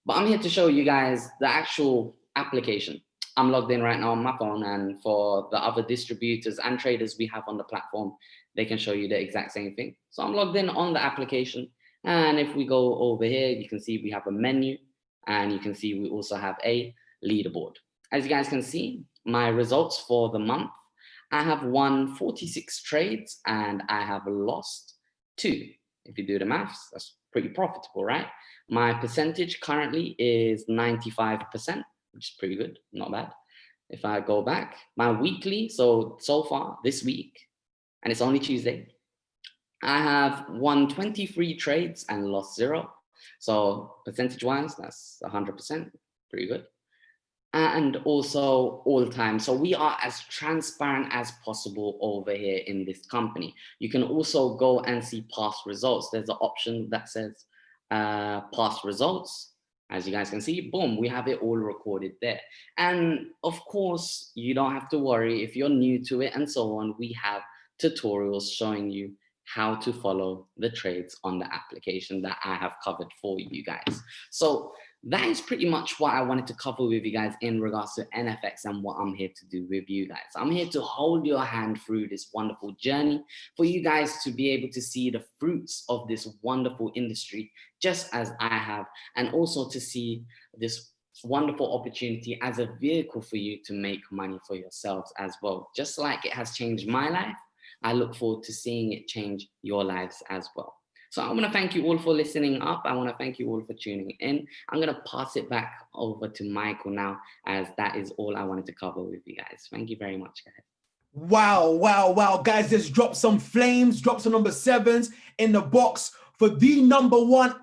But I'm here to show you guys the actual application. I'm logged in right now on my phone, and for the other distributors and traders we have on the platform, they can show you the exact same thing. So I'm logged in on the application, and if we go over here, you can see we have a menu, and you can see we also have a leaderboard. As you guys can see, my results for the month, I have won 46 trades and I have lost 2. If you do the maths, that's pretty profitable, right? My percentage currently is 95%, which is pretty good, not bad. If I go back, my weekly, so far this week, and it's only Tuesday, I have won 23 trades and lost 0. So percentage-wise, that's 100%, pretty good. And also all time. So we are as transparent as possible over here in this company. You can also go and see past results. There's an option that says past results. As you guys can see, boom, we have it all recorded there. And of course, you don't have to worry if you're new to it and so on. We have tutorials showing you how to follow the trades on the application that I have covered for you guys. So that is pretty much what I wanted to cover with you guys in regards to NFX and what I'm here to do with you guys. I'm here to hold your hand through this wonderful journey for you guys to be able to see the fruits of this wonderful industry, just as I have, and also to see this wonderful opportunity as a vehicle for you to make money for yourselves as well. Just like it has changed my life, I look forward to seeing it change your lives as well. So I want to thank you all for listening up. I want to thank you all for tuning in. I'm going to pass it back over to Michael now, as that is all I wanted to cover with you guys. Thank you very much, guys. Wow, wow, wow. Guys, just drop some flames, drop some number 7s in the box for the number 1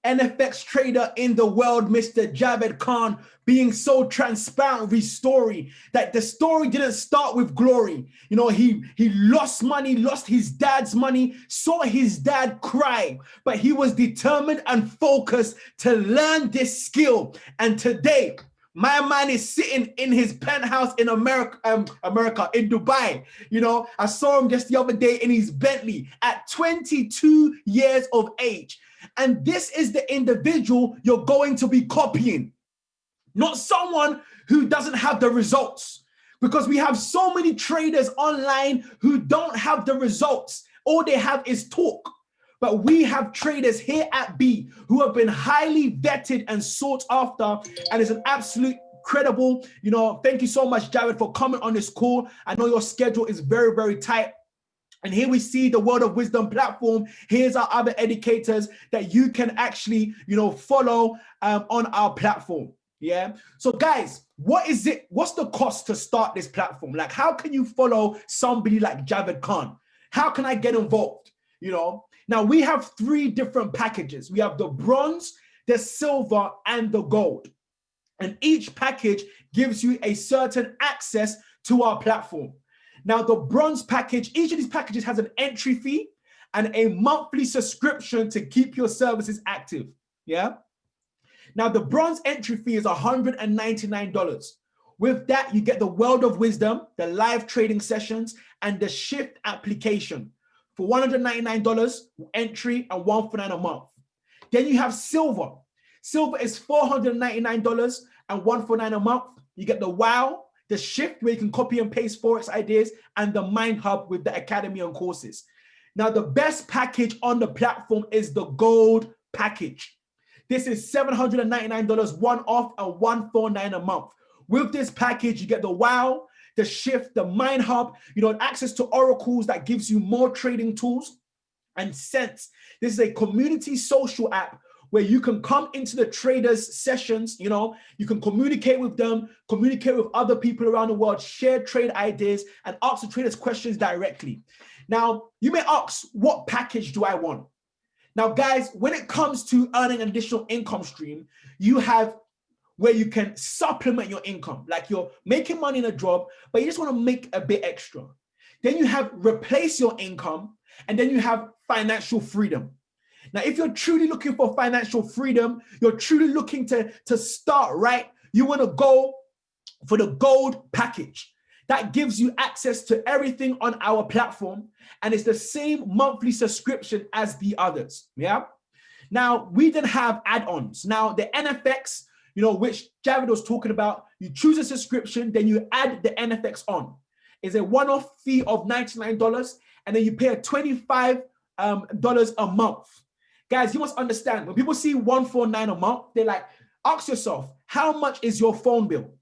NFX trader in the world, Mr. Javed Khan, being so transparent with his story, that the story didn't start with glory. You know, he lost money, lost his dad's money, saw his dad cry, but he was determined and focused to learn this skill. And today, my man is sitting in his penthouse in America, in Dubai. You know, I saw him just the other day in his Bentley at 22 years of age. And this is the individual you're going to be copying, not someone who doesn't have the results. Because we have so many traders online who don't have the results. All they have is talk. But we have traders here at B who have been highly vetted and sought after, and it's an absolute credible, you know, thank you so much, Javed, for coming on this call. I know your schedule is very, very tight. And here we see the World of Wisdom platform. Here's our other educators that you can actually, you know, follow on our platform. Yeah. So guys, what's the cost to start this platform? Like, how can you follow somebody like Javed Khan? How can I get involved? You know, now we have 3 different packages. We have the bronze, the silver, and the gold. And each package gives you a certain access to our platform. Now, the bronze package, each of these packages has an entry fee and a monthly subscription to keep your services active. Yeah. Now, the bronze entry fee is $199. With that, you get the World of Wisdom, the live trading sessions, and the Shift application for $199 entry and $149 a month. Then you have silver. Silver is $499 and $149 a month. You get the Wow, the Shift, where you can copy and paste Forex ideas, and the Mind Hub with the academy and courses. Now, the best package on the platform is the gold package. This is $799 one-off and $149 a month. With this package, you get the Wow, the Shift, the Mind Hub, you know, access to oracles that gives you more trading tools, and Sense. This is a community social app where you can come into the traders sessions, you know, you can communicate with them, communicate with other people around the world, share trade ideas, and ask the traders questions directly. Now, you may ask, what package do I want? Now, guys, when it comes to earning an additional income stream, you have where you can supplement your income. Like, you're making money in a job, but you just want to make a bit extra. Then you have replace your income, and then you have financial freedom. Now, if you're truly looking for financial freedom, you're truly looking to start right, you want to go for the gold package. That gives you access to everything on our platform, and it's the same monthly subscription as the others. Yeah. Now, we then have add-ons. Now, the NFX, you know, which Javed was talking about, you choose a subscription, then you add the NFX on. It's a one-off fee of $99, and then you pay a $25 a month. Guys, you must understand, when people see $149 a month, they're like, ask yourself, how much is your phone bill?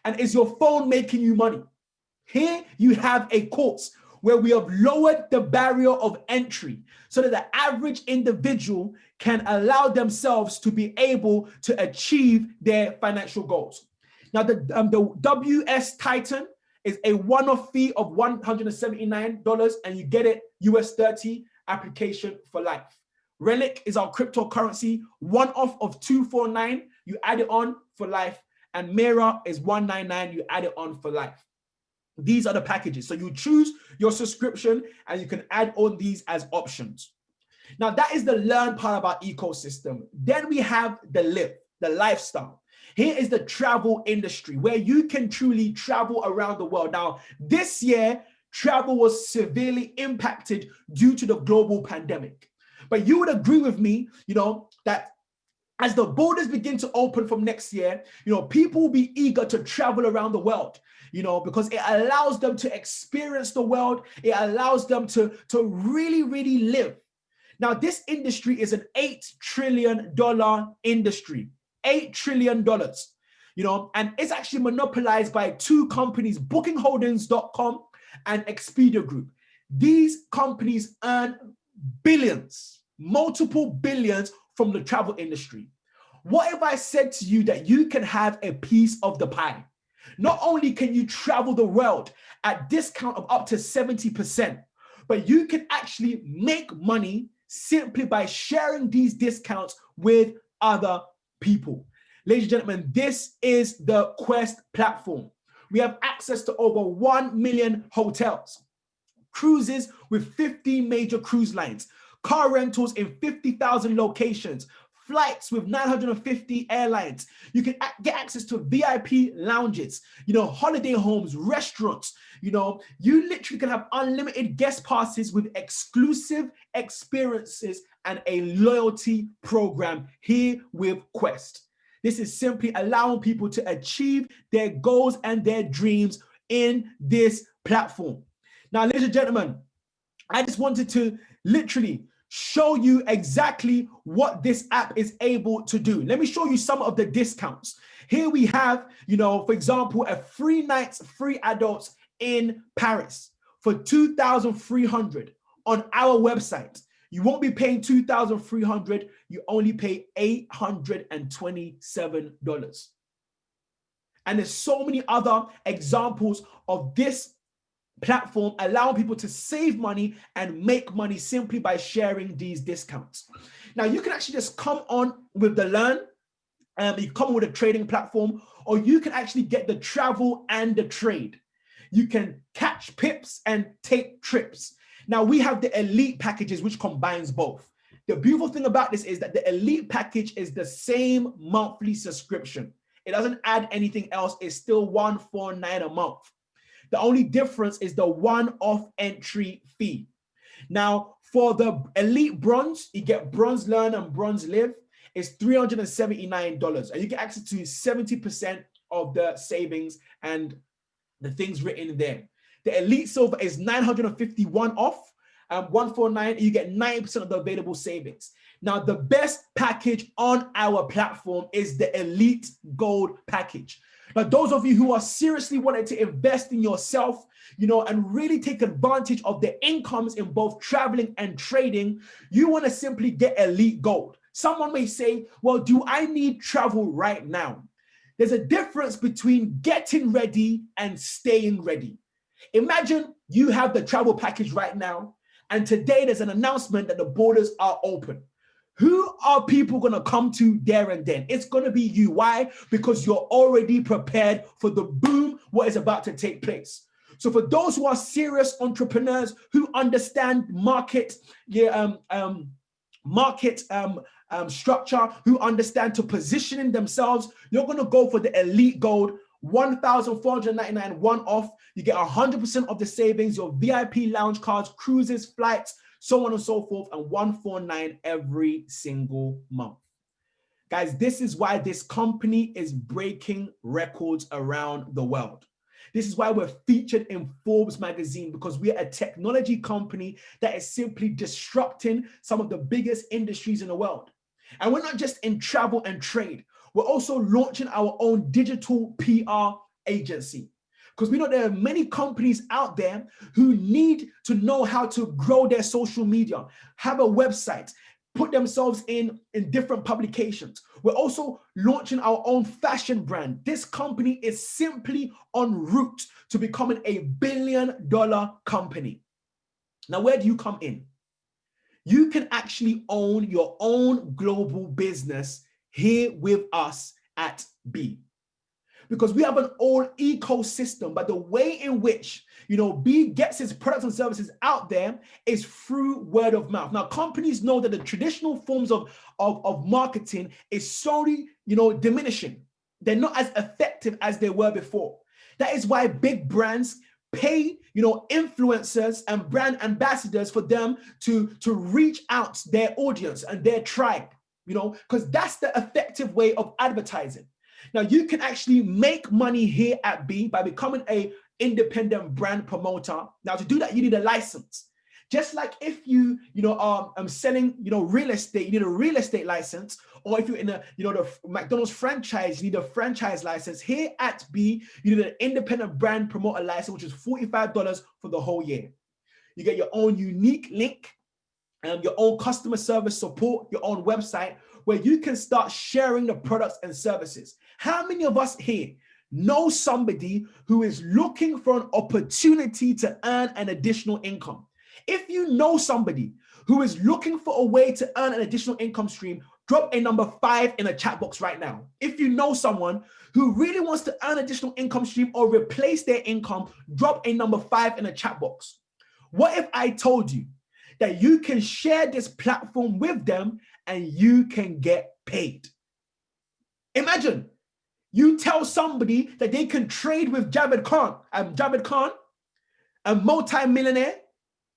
And is your phone making you money? Here you have a course where we have lowered the barrier of entry so that the average individual can allow themselves to be able to achieve their financial goals. Now, the WS Titan is a one-off fee of $179, and you get it US 30 application for life. Relic is our cryptocurrency, one-off of $249, you add it on for life. And Mira is $199, you add it on for life. These are the packages. So you choose your subscription and you can add on these as options. Now, that is the learn part of our ecosystem. Then we have the live, the lifestyle. Here is the travel industry where you can truly travel around the world. Now, this year, travel was severely impacted due to the global pandemic. But you would agree with me, you know, that as the borders begin to open from next year, you know, people will be eager to travel around the world, you know, because it allows them to experience the world. It allows them to really, really live. Now, this industry is an $8 trillion industry, $8 trillion, you know, and it's actually monopolized by 2 companies, bookingholdings.com and Expedia Group. These companies earn billions, multiple billions from the travel industry. What if I said to you that you can have a piece of the pie? Not only can you travel the world at discount of up to 70%, but you can actually make money simply by sharing these discounts with other people. Ladies and gentlemen, this is the Quest platform. We have access to over 1 million hotels, cruises with 50 major cruise lines, car rentals in 50,000 locations, flights with 950 airlines. You can get access to VIP lounges, holiday homes, restaurants. You literally can have unlimited guest passes with exclusive experiences and a loyalty program here with Quest. This is simply allowing people to achieve their goals and their dreams in this platform. Now, ladies and gentlemen, I just wanted to literally show you exactly what this app is able to do. Let me show you some of the discounts. Here we have, for example, a free nights, free adults in Paris for $2,300 on our website. You won't be paying $2,300, you only pay $827. And there's so many other examples of this platform allowing people to save money and make money simply by sharing these discounts. Now, you can actually just come on with the Learn, you come on with a trading platform, or you can actually get the travel and the trade. You can catch pips and take trips. Now, we have the elite packages, which combines both. The beautiful thing about this is that the elite package is the same monthly subscription. It doesn't add anything else. It's still $149 a month. The only difference is the one-off entry fee. Now, for the elite bronze, you get bronze learn and bronze live. It's $379, and you get access to 70% of the savings and the things written there. The elite silver is $951 off, 149. You get 90% of the available savings. Now, the best package on our platform is the elite gold package. Now, those of you who are seriously wanting to invest in yourself, and really take advantage of the incomes in both traveling and trading, you want to simply get elite gold. Someone may say, well, do I need travel right now? There's a difference between getting ready and staying ready. Imagine you have the travel package right now, and today there's an announcement that the borders are open. Who are people going to come to there and then? It's going to be you. Why? Because you're already prepared for the boom, what is about to take place. So for those who are serious entrepreneurs who understand market structure, who understand to positioning themselves, you're going to go for the elite gold, $1,499 one-off. You get 100% of the savings, your VIP lounge cards, cruises, flights, so on and so forth, and $149 every single month. Guys, this is why this company is breaking records around the world. This is why we're featured in Forbes magazine, because we are a technology company that is simply disrupting some of the biggest industries in the world. And we're not just in travel and trade. We're also launching our own digital PR agency, because we know there are many companies out there who need to know how to grow their social media, have a website, put themselves in different publications. We're also launching our own fashion brand. This company is simply en route to becoming a $1 billion company. Now, where do you come in? You can actually own your own global business here with us at B. Because we have an all ecosystem, but the way in which B gets its products and services out there is through word of mouth. Now, companies know that the traditional forms of marketing is slowly diminishing. They're not as effective as they were before. That is why big brands pay influencers and brand ambassadors for them to reach out to their audience and their tribe, because that's the effective way of advertising. Now, you can actually make money here at B by becoming an independent brand promoter. Now, to do that, you need a license. Just like if you are selling real estate, you need a real estate license. Or if you're in the McDonald's franchise, you need a franchise license. Here at B, you need an independent brand promoter license, which is $45 for the whole year. You get your own unique link, your own customer service support, your own website, where you can start sharing the products and services. How many of us here know somebody who is looking for an opportunity to earn an additional income. If you know somebody who is looking for a way to earn an additional income stream, drop a number 5 in the chat box right now. If you know someone who really wants to earn additional income stream or replace their income, drop a number 5 in the chat box. What if I told you that you can share this platform with them and you can get paid? Imagine you tell somebody that they can trade with Javed Khan, a multi-millionaire.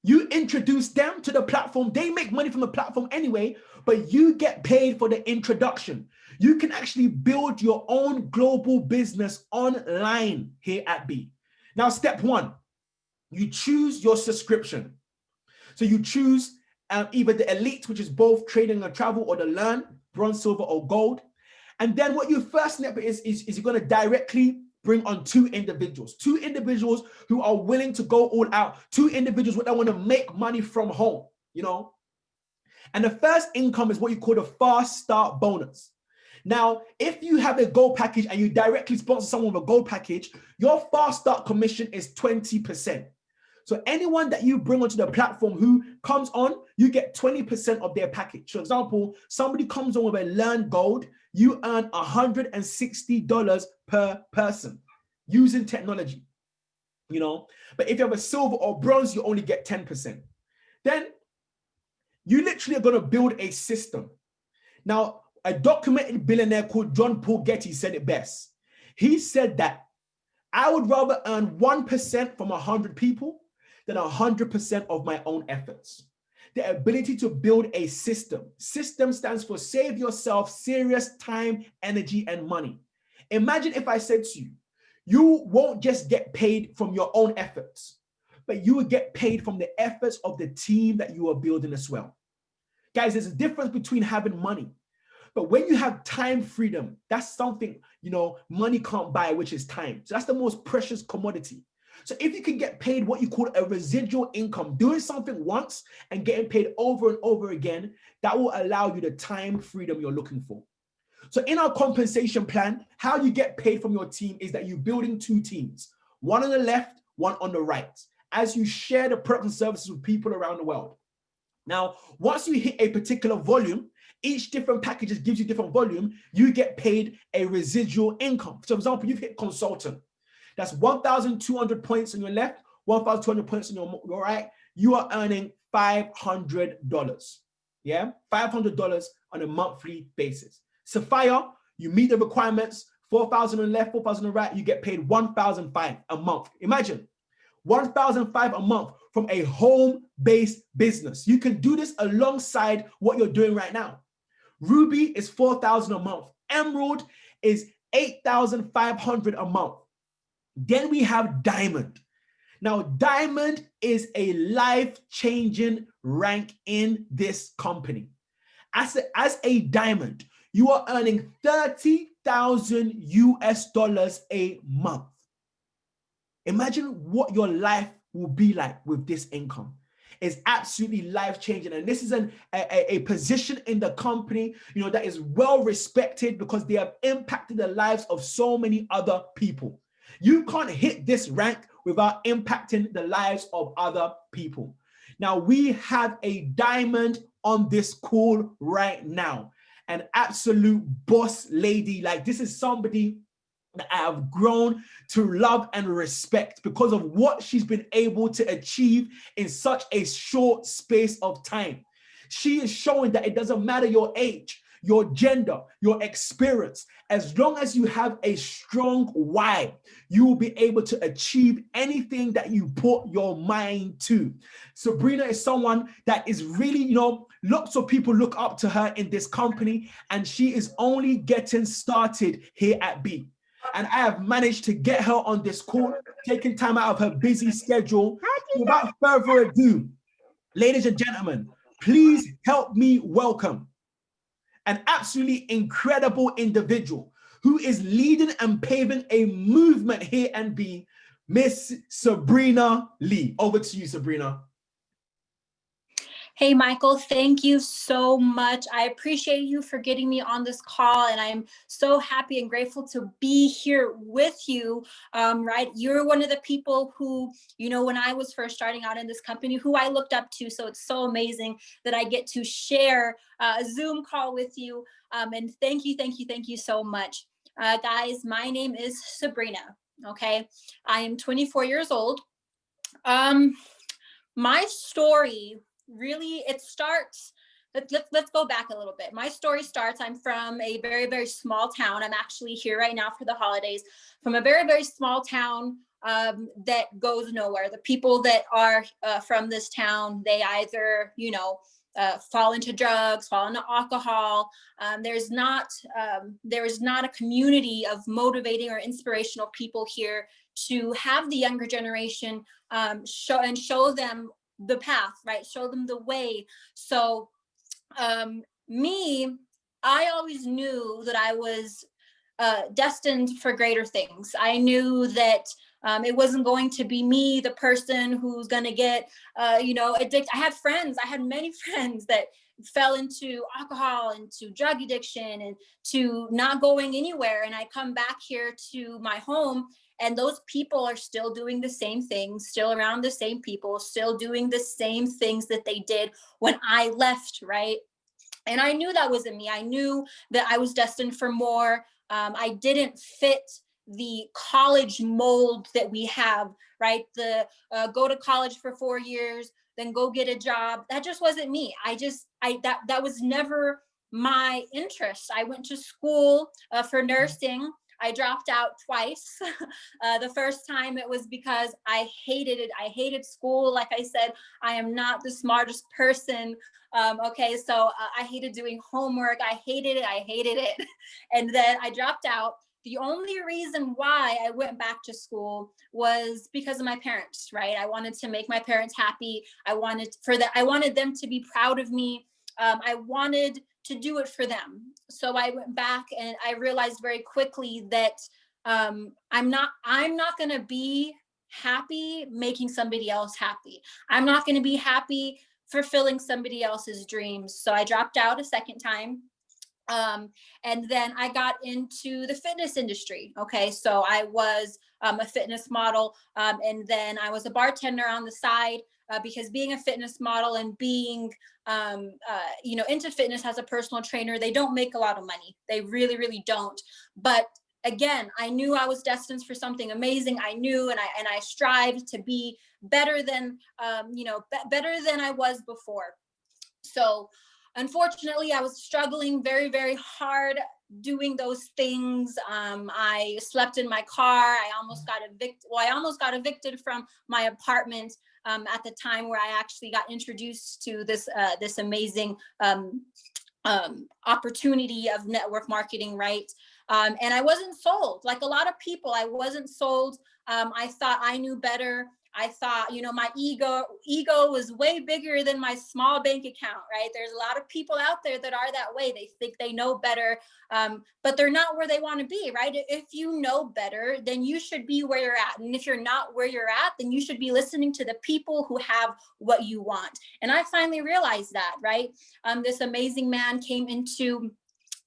You introduce them to the platform. They make money from the platform anyway, but you get paid for the introduction. You can actually build your own global business online here at B. Now, step 1, you choose your subscription. So you choose either the Elite, which is both trading and travel, or the Learn, bronze, silver, or gold. And then what you first step is you're going to directly bring on 2 individuals who are willing to go all out, 2 individuals that want to make money from home, you know. And the first income is what you call the fast start bonus. Now, if you have a gold package and you directly sponsor someone with a gold package, your fast start commission is 20%. So anyone that you bring onto the platform who comes on, you get 20% of their package. For example, somebody comes on with a Learn Gold, you earn $160 per person using technology, you know. But if you have a silver or bronze, you only get 10%. Then you literally are going to build a system. Now, a documented billionaire called John Paul Getty said it best. He said that I would rather earn 1% from 100 people than 100% of my own efforts. The ability to build a system. System stands for save yourself serious time, energy, and money. Imagine if I said to you, you won't just get paid from your own efforts, but you will get paid from the efforts of the team that you are building as well. Guys, there's a difference between having money, but when you have time freedom, that's something, you know, money can't buy, which is time. So that's the most precious commodity. So if you can get paid what you call a residual income, doing something once and getting paid over and over again, that will allow you the time freedom you're looking for. So in our compensation plan, how you get paid from your team is that you're building 2 teams, one on the left, one on the right, as you share the products and services with people around the world. Now, once you hit a particular volume, each different packages gives you different volume, you get paid a residual income. So for example, you've hit consultant. That's 1,200 points on your left, 1,200 points on your right. You are earning $500. Yeah, $500 on a monthly basis. Sapphire, you meet the requirements, 4,000 on the left, 4,000 on the right, you get paid 1,500 a month. Imagine 1,500 a month from a home-based business. You can do this alongside what you're doing right now. Ruby is 4,000 a month. Emerald is 8,500 a month. Then we have Diamond. Now, Diamond is a life-changing rank in this company. As a Diamond, you are earning $30,000 a month. Imagine what your life will be like with this income. It's absolutely life-changing. And this is a position in the company, you know, that is well respected because they have impacted the lives of so many other people. You can't hit this rank without impacting the lives of other people. Now, we have a Diamond on this call right now, an absolute boss lady. Like, this is somebody that I have grown to love and respect because of what she's been able to achieve in such a short space of time. She is showing that it doesn't matter your age, your gender, your experience. As long as you have a strong why, you will be able to achieve anything that you put your mind to. Sabrina is someone that is really, you know, lots of people look up to her in this company, and she is only getting started here at B. And I have managed to get her on this call, taking time out of her busy schedule. Without further ado, ladies and gentlemen, please help me welcome an absolutely incredible individual who is leading and paving a movement here and be Miss Sabrina Lee. Over to you, Sabrina. Hey, Michael, thank you so much. I appreciate you for getting me on this call, and I'm so happy and grateful to be here with you. Right, you're one of the people who, when I was first starting out in this company, who I looked up to. So it's so amazing that I get to share a Zoom call with you. And thank you so much. Guys, my name is Sabrina. Okay, I am 24 years old. My story really, it starts, let's go back a little bit. My story starts, I'm from a very, very small town. I'm actually here right now for the holidays, from a very, very small town that goes nowhere. The people that are from this town, they either, fall into drugs, fall into alcohol. There's not a community of motivating or inspirational people here to have the younger generation show them the path, right? Show them the way. So I always knew that I was destined for greater things. I knew that it wasn't going to be me, the person who's going to get, addicted. I had many friends that fell into alcohol, into drug addiction, and to not going anywhere. And I come back here to my home, and those people are still doing the same things, still around the same people, still doing the same things that they did when I left, right? And I knew that wasn't me. I knew that I was destined for more. I didn't fit the college mold that we have, right? The go to college for 4 years, then go get a job. That just wasn't me. That was never my interest. I went to school for nursing. I dropped out twice. The first time it was because I hated it. I hated school. Like I said, I am not the smartest person. Okay, so I hated doing homework. I hated it. And then I dropped out. The only reason why I went back to school was because of my parents, right? I wanted to make my parents happy. I wanted them to be proud of me. I wanted to do it for them. So I went back, and I realized very quickly that I'm not going to be happy making somebody else happy. I'm not going to be happy fulfilling somebody else's dreams. So I dropped out a second time. And then I got into the fitness industry. Okay, so I was a fitness model, and then I was a bartender on the side. Because being a fitness model and being, into fitness as a personal trainer, they don't make a lot of money. They really, really don't. But again, I knew I was destined for something amazing. I knew, and I strived to be better than, better than I was before. So unfortunately, I was struggling very, very hard doing those things. I slept in my car. I almost got evicted from my apartment at the time where I actually got introduced to this amazing opportunity of network marketing, right? And I wasn't sold. Like a lot of people, I wasn't sold. I thought I knew better. I thought, my ego was way bigger than my small bank account, right? There's a lot of people out there that are that way. They think they know better, but they're not where they want to be, right? If you know better, then you should be where you're at. And if you're not where you're at, then you should be listening to the people who have what you want. And I finally realized that, right? This amazing man came into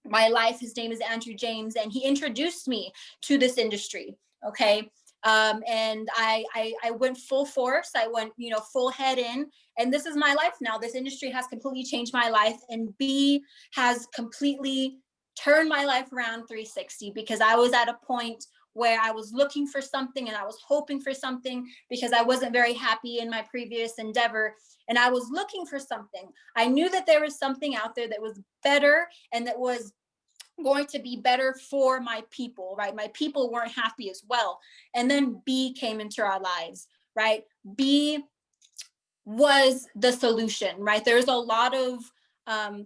my life. His name is Andrew James, and he introduced me to this industry, okay? And I went full force. I went, full head in, and this is my life now. This industry has completely changed my life, and B has completely turned my life around 360, because I was at a point where I was looking for something and I was hoping for something, because I wasn't very happy in my previous endeavor, and I was looking for something. I knew that there was something out there that was better and that was going to be better for my people, right? My people weren't happy as well. And then B came into our lives, right? B was the solution, right? There's a lot of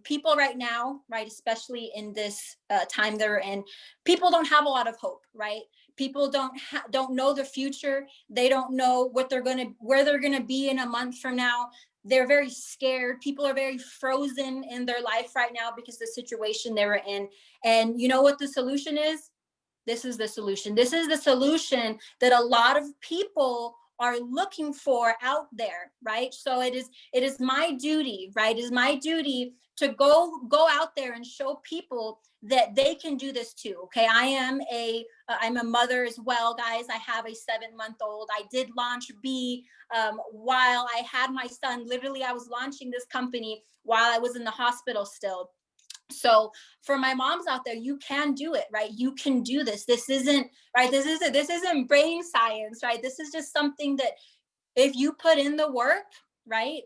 people right now, right? Especially in this time that we're in, people don't have a lot of hope, right? People don't know the future. They don't know where they're gonna be in a month from now. They're very scared. People are very frozen in their life right now because of the situation they were in. And you know what the solution is? This is the solution. This is the solution that a lot of people are looking for out there, right? So it is my duty, right? It is my duty to go out there and show people that they can do this too. Okay, I'm a mother as well, guys. I have a 7-month-old. I did launch B while I had my son. Literally, I was launching this company while I was in the hospital still. So for my moms out there, you can do it, right? You can do this. This isn't right. This isn't brain science, right? This is just something that if you put in the work, right,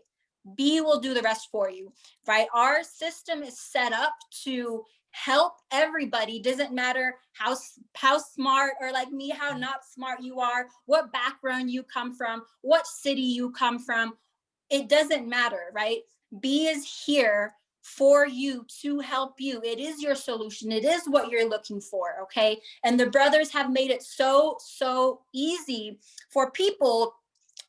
B will do the rest for you, right? Our system is set up to help everybody. Doesn't matter how smart, or like me, how not smart you are, what background you come from, what city you come from. It doesn't matter, right? B is here for you, to help you. It is your solution. It is what you're looking for, okay? And the brothers have made it so easy for people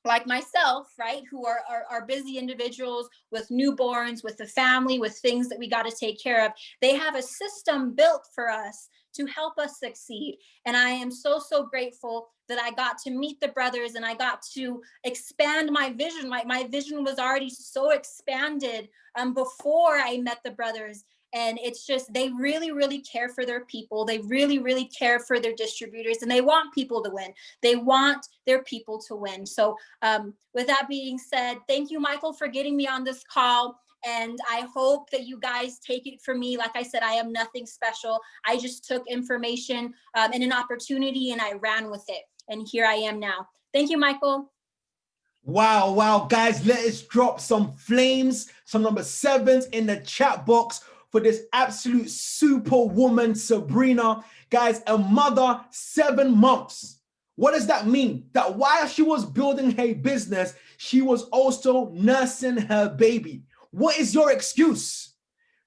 like myself, right, who are busy individuals with newborns, with the family, with things that we got to take care of. They have a system built for us to help us succeed. And I am so grateful that I got to meet the brothers and I got to expand my vision. My vision was already so expanded before I met the brothers. And it's just, they really care for their people. They really care for their distributors, and they want people to win. They want their people to win. So with that being said, thank you, Michael, for getting me on this call. And I hope that you guys take it from me. Like I said, I am nothing special. I just took information and an opportunity and I ran with it. And here I am now. Thank you, Michael. Wow, guys, let us drop some flames, some number 7s in the chat box for this absolute superwoman, Sabrina. Guys, a mother, 7 months. What does that mean? That while she was building her business, she was also nursing her baby. What is your excuse?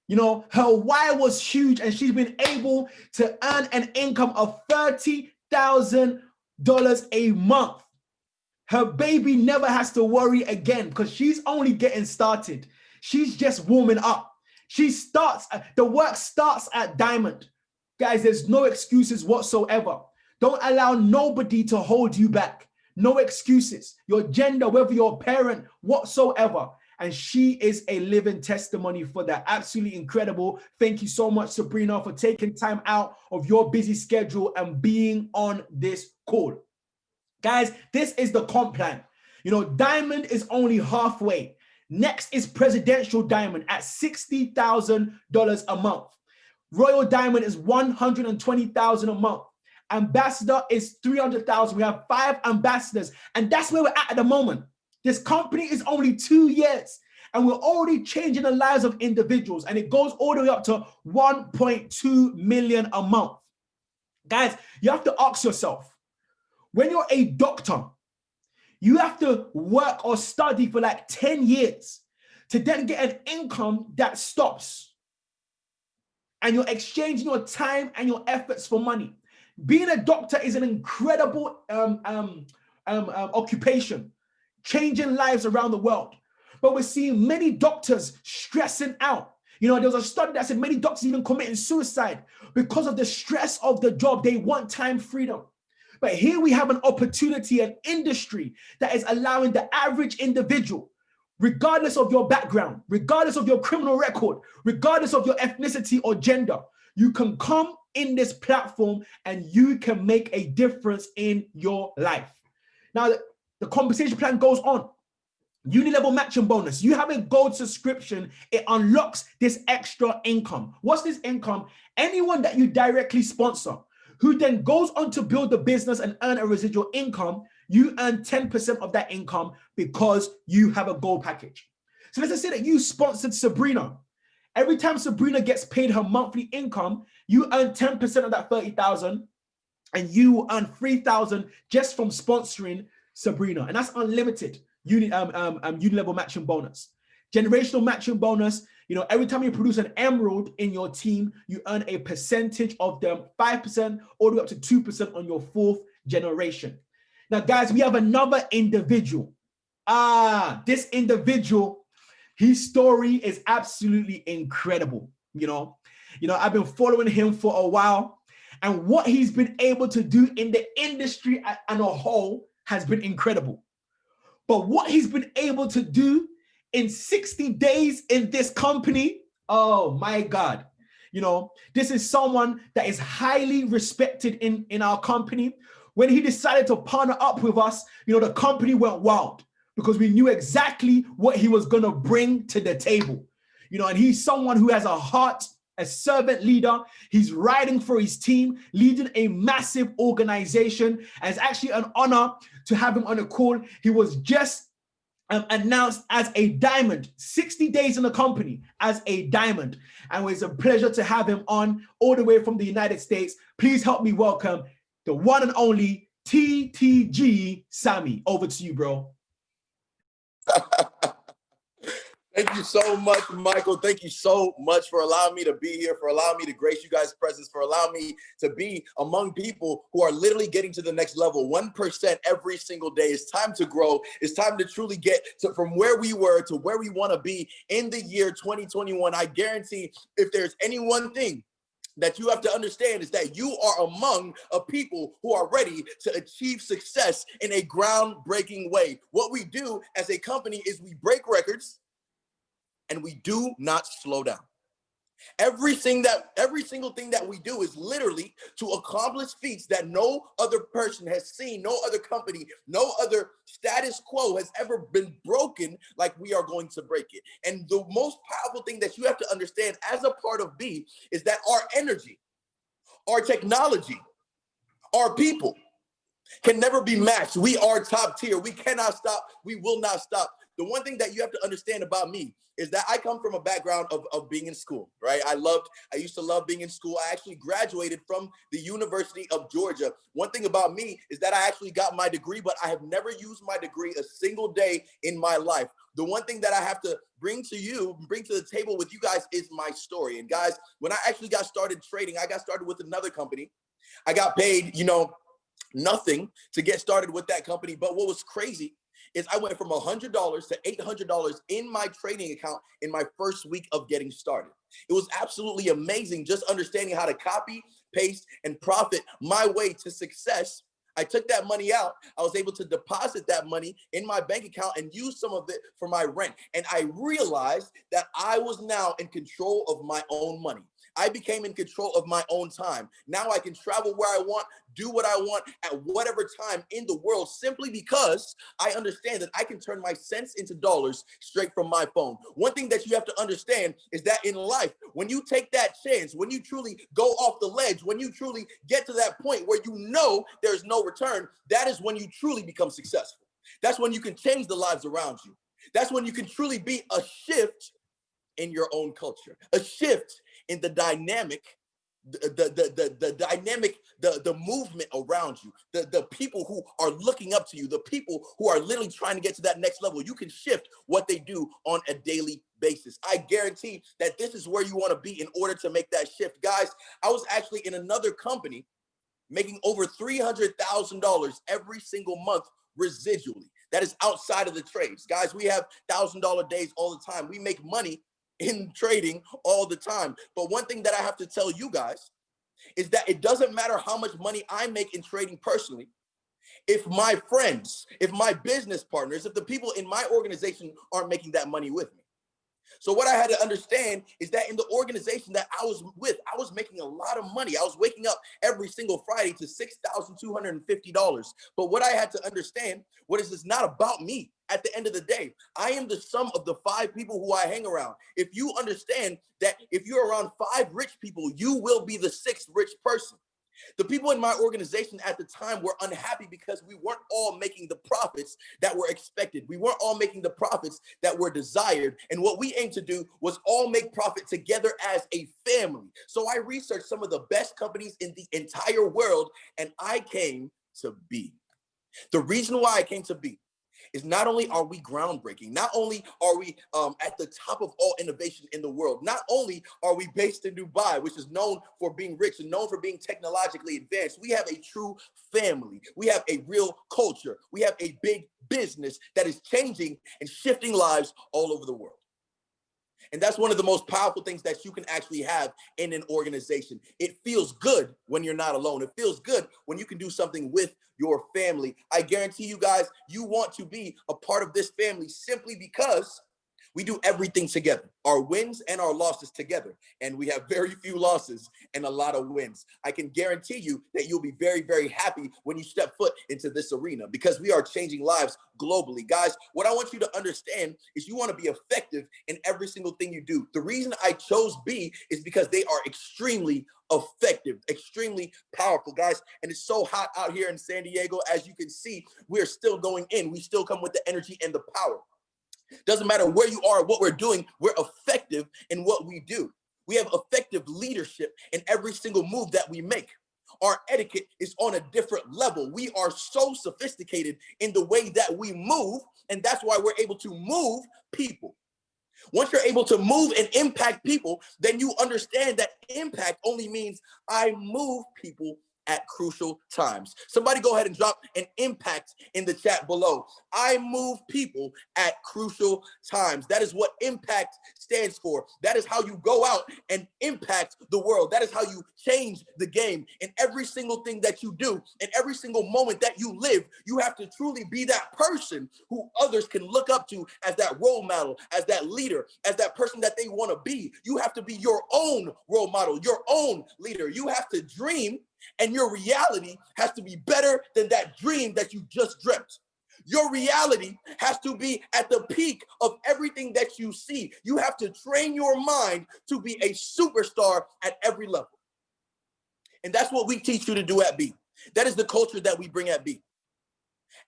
You know, her why was huge, and she's been able to earn an income of $30,000 a month. Her baby never has to worry again because she's only getting started. She's just warming up. The work starts at Diamond. Guys, there's no excuses whatsoever. Don't allow nobody to hold you back. No excuses. Your gender, whether you're a parent, whatsoever. And she is a living testimony for that. Absolutely incredible. Thank you so much, Sabrina, for taking time out of your busy schedule and being on this call. Guys, this is the comp plan. You know, Diamond is only halfway. Next is Presidential Diamond at $60,000 a month. Royal Diamond is $120,000 a month. Ambassador is $300,000. We have 5 ambassadors, and that's where we're at the moment. This company is only 2 years, and we're already changing the lives of individuals, and it goes all the way up to 1.2 million a month. Guys, you have to ask yourself, when you're a doctor, you have to work or study for like 10 years to then get an income that stops. And you're exchanging your time and your efforts for money. Being a doctor is an incredible occupation, changing lives around the world. But we're seeing many doctors stressing out. You know, there was a study that said many doctors even committing suicide because of the stress of the job. They want time freedom. But here we have an opportunity, an industry that is allowing the average individual, regardless of your background, regardless of your criminal record, regardless of your ethnicity or gender, you can come in this platform and you can make a difference in your life. Now, the compensation plan goes on. Uni-level matching bonus. You have a gold subscription. It unlocks this extra income. What's this income? Anyone that you directly sponsor, who then goes on to build the business and earn a residual income, you earn 10% of that income because you have a gold package. So let's just say that you sponsored Sabrina. Every time Sabrina gets paid her monthly income, you earn 10% of that 30,000, and you earn 3,000 just from sponsoring Sabrina. And that's unlimited uni-level matching bonus. Generational matching bonus. You know, every time you produce an emerald in your team, you earn a percentage of them, 5% all the way up to 2% on your 4th generation. Now, guys, we have another individual. This individual, his story is absolutely incredible. You know, I've been following him for a while, and what he's been able to do in the industry as a whole has been incredible. But what he's been able to do in 60 days in this company, oh my God. You know, this is someone that is highly respected in our company. When he decided to partner up with us, you know, the company went wild because we knew exactly what he was going to bring to the table. You know, and he's someone who has a heart, a servant leader. He's riding for his team, leading a massive organization. And it's actually an honor to have him on the call. He was just announced as a diamond, 60 days in the company as a diamond. And it's a pleasure to have him on all the way from the United States. Please help me welcome the one and only TTG Sammy. Over to you, bro. Thank you so much, Michael. Thank you so much for allowing me to be here, for allowing me to grace you guys' presence, for allowing me to be among people who are literally getting to the next level, 1% every single day. It's time to grow. It's time to truly get to from where we were to where we want to be in the year 2021. I guarantee if there's any one thing that you have to understand is that you are among a people who are ready to achieve success in a groundbreaking way. What we do as a company is we break records, and we do not slow down. Every single thing that we do is literally to accomplish feats that no other person has seen, no other company, no other status quo has ever been broken like we are going to break it. And the most powerful thing that you have to understand as a part of B is that our energy, our technology, our people can never be matched. We are top tier. We cannot stop. We will not stop. The one thing that you have to understand about me is that I come from a background of being in school, right? I used to love being in school. I actually graduated from the University of Georgia. One thing about me is that I actually got my degree, but I have never used my degree a single day in my life. The one thing that I have to bring to the table with you guys is my story. And guys, when I actually got started trading, I got started with another company. I got paid, nothing to get started with that company. But what was crazy is I went from $100 to $800 in my trading account in my first week of getting started. It was absolutely amazing just understanding how to copy, paste, and profit my way to success. I took that money out. I was able to deposit that money in my bank account and use some of it for my rent. And I realized that I was now in control of my own money. I became in control of my own time. Now I can travel where I want, do what I want at whatever time in the world, simply because I understand that I can turn my cents into dollars straight from my phone. One thing that you have to understand is that in life, when you take that chance, when you truly go off the ledge, when you truly get to that point where you know there's no return, that is when you truly become successful. That's when you can change the lives around you. That's when you can truly be a shift in your own culture, a shift in the dynamic, the movement around you, the people who are looking up to you, the people who are literally trying to get to that next level. You can shift what they do on a daily basis. I guarantee that this is where you want to be in order to make that shift. Guys, I was actually in another company making over $300,000 every single month residually. That is outside of the trades. Guys, we have $1,000 days all the time. We make money in trading all the time. But one thing that I have to tell you guys is that it doesn't matter how much money I make in trading personally. If my friends, if my business partners, if the people in my organization aren't making that money with me. So what I had to understand is that in the organization that I was with, I was making a lot of money. I was waking up every single Friday to $6,250. But what I had to understand, it's not about me. At the end of the day, I am the sum of the 5 people who I hang around. If you understand that if you're around 5 rich people, you will be the 6th rich person. The people in my organization at the time were unhappy because we weren't all making the profits that were expected. We weren't all making the profits that were desired. And what we aimed to do was all make profit together as a family. So I researched some of the best companies in the entire world, and I came to B. The reason why I came to B is not only are we groundbreaking, not only are we at the top of all innovation in the world, not only are we based in Dubai, which is known for being rich and known for being technologically advanced, we have a true family. We have a real culture. We have a big business that is changing and shifting lives all over the world. And that's one of the most powerful things that you can actually have in an organization. It feels good when you're not alone. It feels good when you can do something with your family. I guarantee you guys, you want to be a part of this family simply because we do everything together, our wins and our losses together. And we have very few losses and a lot of wins. I can guarantee you that you'll be very, very happy when you step foot into this arena because we are changing lives globally. Guys, what I want you to understand is you want to be effective in every single thing you do. The reason I chose B is because they are extremely effective, extremely powerful, guys. And it's so hot out here in San Diego. As you can see, we're still going in. We still come with the energy and the power. Doesn't matter where you are, what we're doing, we're effective in what we do. We have effective leadership in every single move that we make. Our etiquette is on a different level. We are so sophisticated in the way that we move, and that's why we're able to move people. Once you're able to move and impact people, then you understand that impact only means I move people at crucial times. Somebody go ahead and drop an impact in the chat below. I move people at crucial times. That is what impact stands for. That is how you go out and impact the world. That is how you change the game. In every single thing that you do, in every single moment that you live, you have to truly be that person who others can look up to as that role model, as that leader, as that person that they want to be. You have to be your own role model, your own leader. You have to dream, and your reality has to be better than that dream that you just dreamt. Your reality has to be at the peak of everything that you see. You have to train your mind to be a superstar at every level. And that's what we teach you to do at B. That is the culture that we bring at B.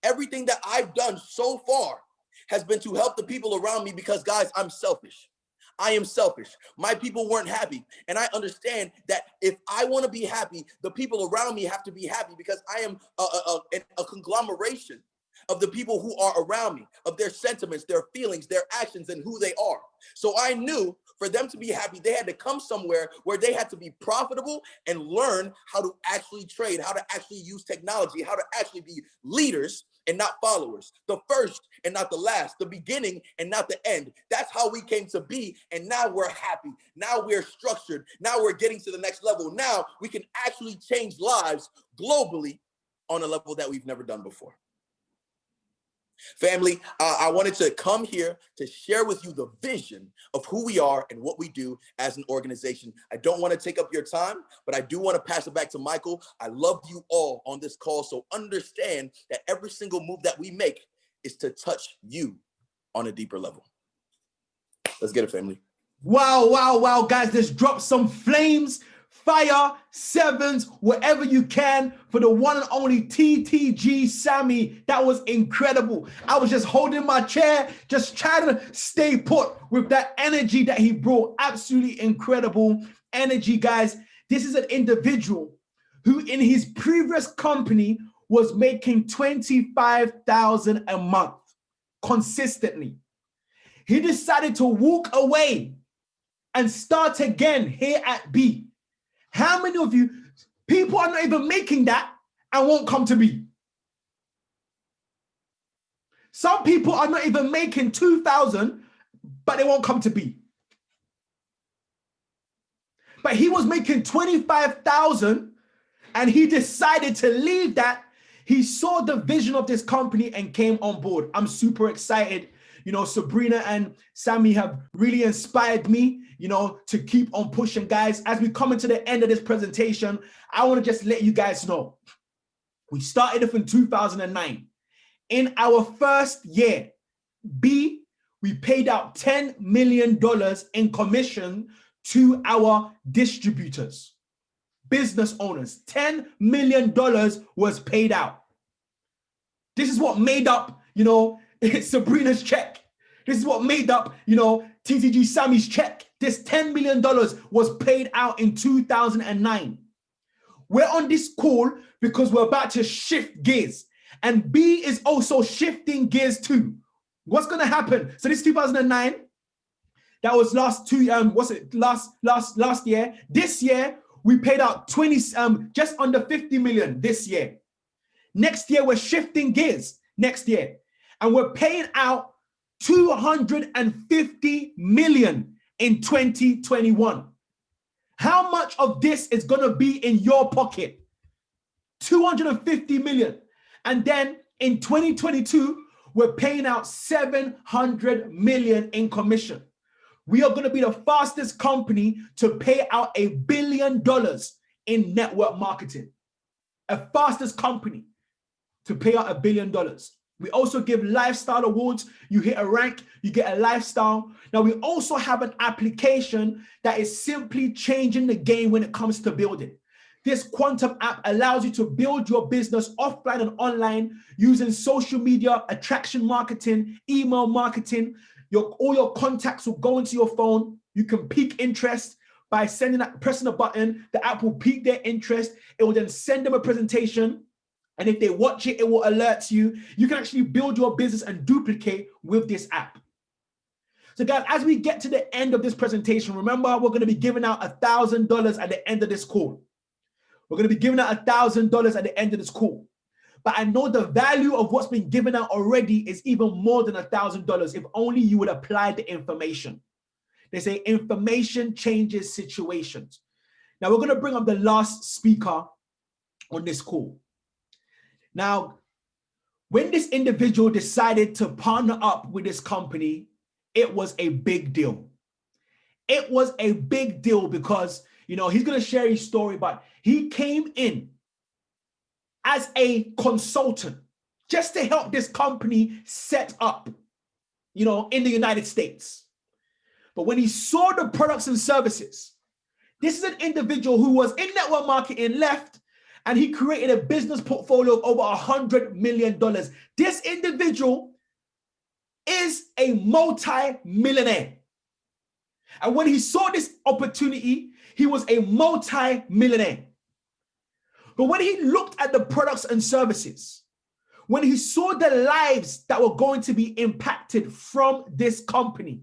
Everything that I've done so far has been to help the people around me because, guys, I'm selfish. I am selfish. My people weren't happy. And I understand that if I want to be happy, the people around me have to be happy because I am a conglomeration of the people who are around me, of their sentiments, their feelings, their actions, and who they are. So I knew for them to be happy, they had to come somewhere where they had to be profitable and learn how to actually trade, how to actually use technology, how to actually be leaders and not followers, the first and not the last, the beginning and not the end. That's how we came to be. And now we're happy. Now we're structured. Now we're getting to the next level. Now we can actually change lives globally on a level that we've never done before. Family, I wanted to come here to share with you the vision of who we are and what we do as an organization. I don't want to take up your time, but I do want to pass it back to Michael. I love you all on this call, so understand that every single move that we make is to touch you on a deeper level. Let's get it, family. Wow, wow, wow, guys, let's drop some flames, fire, sevens, wherever you can for the one and only TTG Sammy. That was incredible. I was just holding my chair, just trying to stay put with that energy that he brought. Absolutely incredible energy, guys. This is an individual who in his previous company was making $25,000 a month consistently. He decided to walk away and start again here at B. How many of you, people are not even making that and won't come to B? Some people are not even making 2,000, but they won't come to B. But he was making 25,000 and he decided to leave that. He saw the vision of this company and came on board. I'm super excited. You know, Sabrina and Sammy have really inspired me, you know, to keep on pushing, guys. As we come into the end of this presentation, I want to just let you guys know, we started off in 2009. In our first year, B, we paid out $10 million in commission to our distributors, business owners. $10 million was paid out. This is what made up, you know, Sabrina's check. This is what made up, you know, TTG Sammy's check. This $10 million was paid out in 2009. We're on this call because we're about to shift gears. And B is also shifting gears too. What's going to happen? So this 2009, that was last year. This year, we paid out just under 50 million this year. Next year, we're shifting gears next year. And we're paying out 250 million in 2021. How much of this is going to be in your pocket? 250 million. And then in 2022, we're paying out 700 million in commission. We are going to be the fastest company to pay out $1 billion in network marketing. A fastest company to pay out $1 billion. We also give lifestyle awards. You hit a rank, you get a lifestyle. Now, we also have an application that is simply changing the game when it comes to building. This Quantum app allows you to build your business offline and online using social media, attraction marketing, email marketing. All your contacts will go into your phone. You can pique interest by pressing a button. The app will pique their interest. It will then send them a presentation. And if they watch it, it will alert you. You can actually build your business and duplicate with this app. So guys, as we get to the end of this presentation, remember, we're going to be giving out $1,000 at the end of this call. We're going to be giving out $1,000 at the end of this call. But I know the value of what's been given out already is even more than $1,000 if only you would apply the information. They say information changes situations. Now we're going to bring up the last speaker on this call. Now, when this individual decided to partner up with this company, it was a big deal. It was a big deal because, you know, he's going to share his story, but he came in as a consultant just to help this company set up, you know, in the United States. But when he saw the products and services, this is an individual who was in network marketing, left, and he created a business portfolio of over $100 million. This individual is a multi-millionaire. And when he saw this opportunity, he was a multi-millionaire. But when he looked at the products and services, when he saw the lives that were going to be impacted from this company,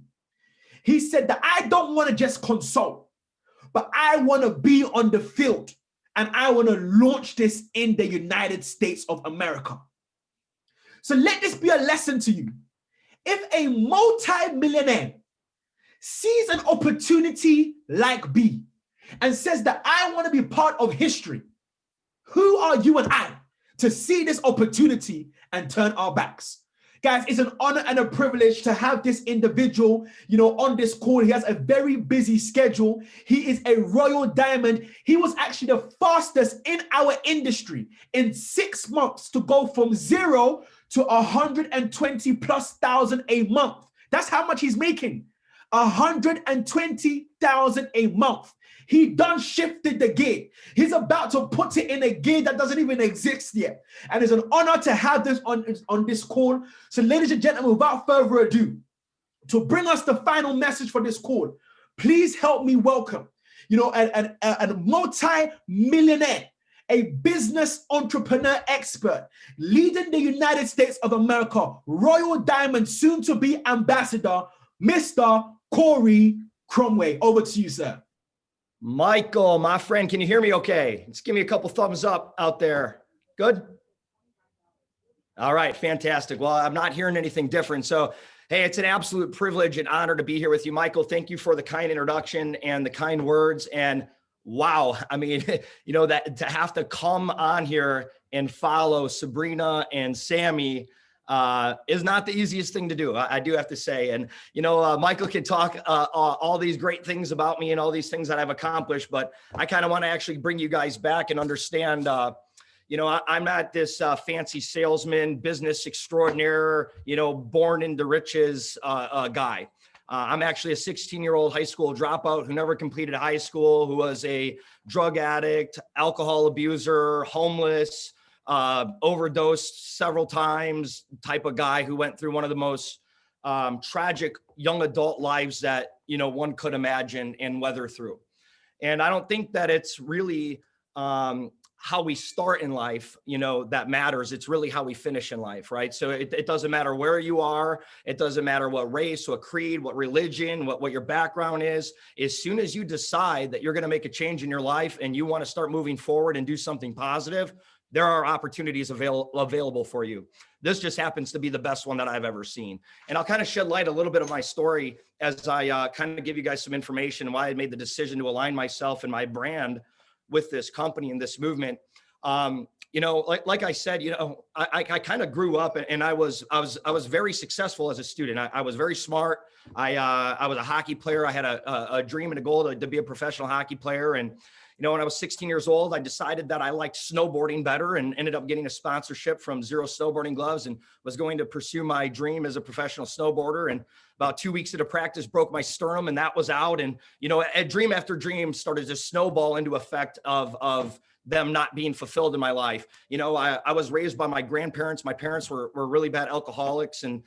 he said that I don't want to just consult, but I want to be on the field and I want to launch this in the United States of America. So let this be a lesson to you. If a multi-millionaire sees an opportunity like B and says that I want to be part of history, who are you and I to see this opportunity and turn our backs? Guys, it's an honor and a privilege to have this individual, you know, on this call. He has a very busy schedule. He is a royal diamond. He was actually the fastest in our industry in 6 months to go from 0 to 120,000+ a month. That's how much he's making. 120,000 a month. He done shifted the gear. He's about to put it in a gear that doesn't even exist yet. And it's an honor to have this on this call. So ladies and gentlemen, without further ado, to bring us the final message for this call, please help me welcome, you know, a multi-millionaire, a business entrepreneur expert, leading the United States of America, Royal Diamond, soon to be ambassador, Mr. Corey Cromway. Over to you, sir. Michael, my friend, can you hear me okay? Just give me a couple thumbs up out there. Good? All right, fantastic. Well, I'm not hearing anything different. So, hey, it's an absolute privilege and honor to be here with you, Michael. Thank you for the kind introduction and the kind words. And wow, I mean, you know, that to have to come on here and follow Sabrina and Sammy is not the easiest thing to do. I do have to say. And, you know, Michael can talk all these great things about me and all these things that I've accomplished, but I kind of want to actually bring you guys back and understand, you know, I'm not this fancy salesman, business extraordinaire, you know, born into riches guy. I'm actually a 16-year-old high school dropout who never completed high school, who was a drug addict, alcohol abuser, homeless, overdosed several times type of guy who went through one of the most tragic young adult lives that, you know, one could imagine and weather through. And I don't think that it's really how we start in life, you know, that matters. It's really how we finish in life, right? So it doesn't matter where you are. It doesn't matter what race, what creed, what religion, what your background is. As soon as you decide that you're going to make a change in your life and you want to start moving forward and do something positive, there are opportunities available for you. This just happens to be the best one that I've ever seen. And I'll kind of shed light a little bit of my story as I kind of give you guys some information and why I made the decision to align myself and my brand with this company and this movement. You know, like I said, you know, I kind of grew up and I was very successful as a student. I was very smart. I was a hockey player. I had a dream and a goal to be a professional hockey player. And you know, when I was 16 years old, I decided that I liked snowboarding better and ended up getting a sponsorship from Zero Snowboarding Gloves and was going to pursue my dream as a professional snowboarder. And about 2 weeks into practice, broke my sternum, and that was out. And, you know, a dream after dream started to snowball into effect of them not being fulfilled in my life. You know, I was raised by my grandparents. My parents were really bad alcoholics. And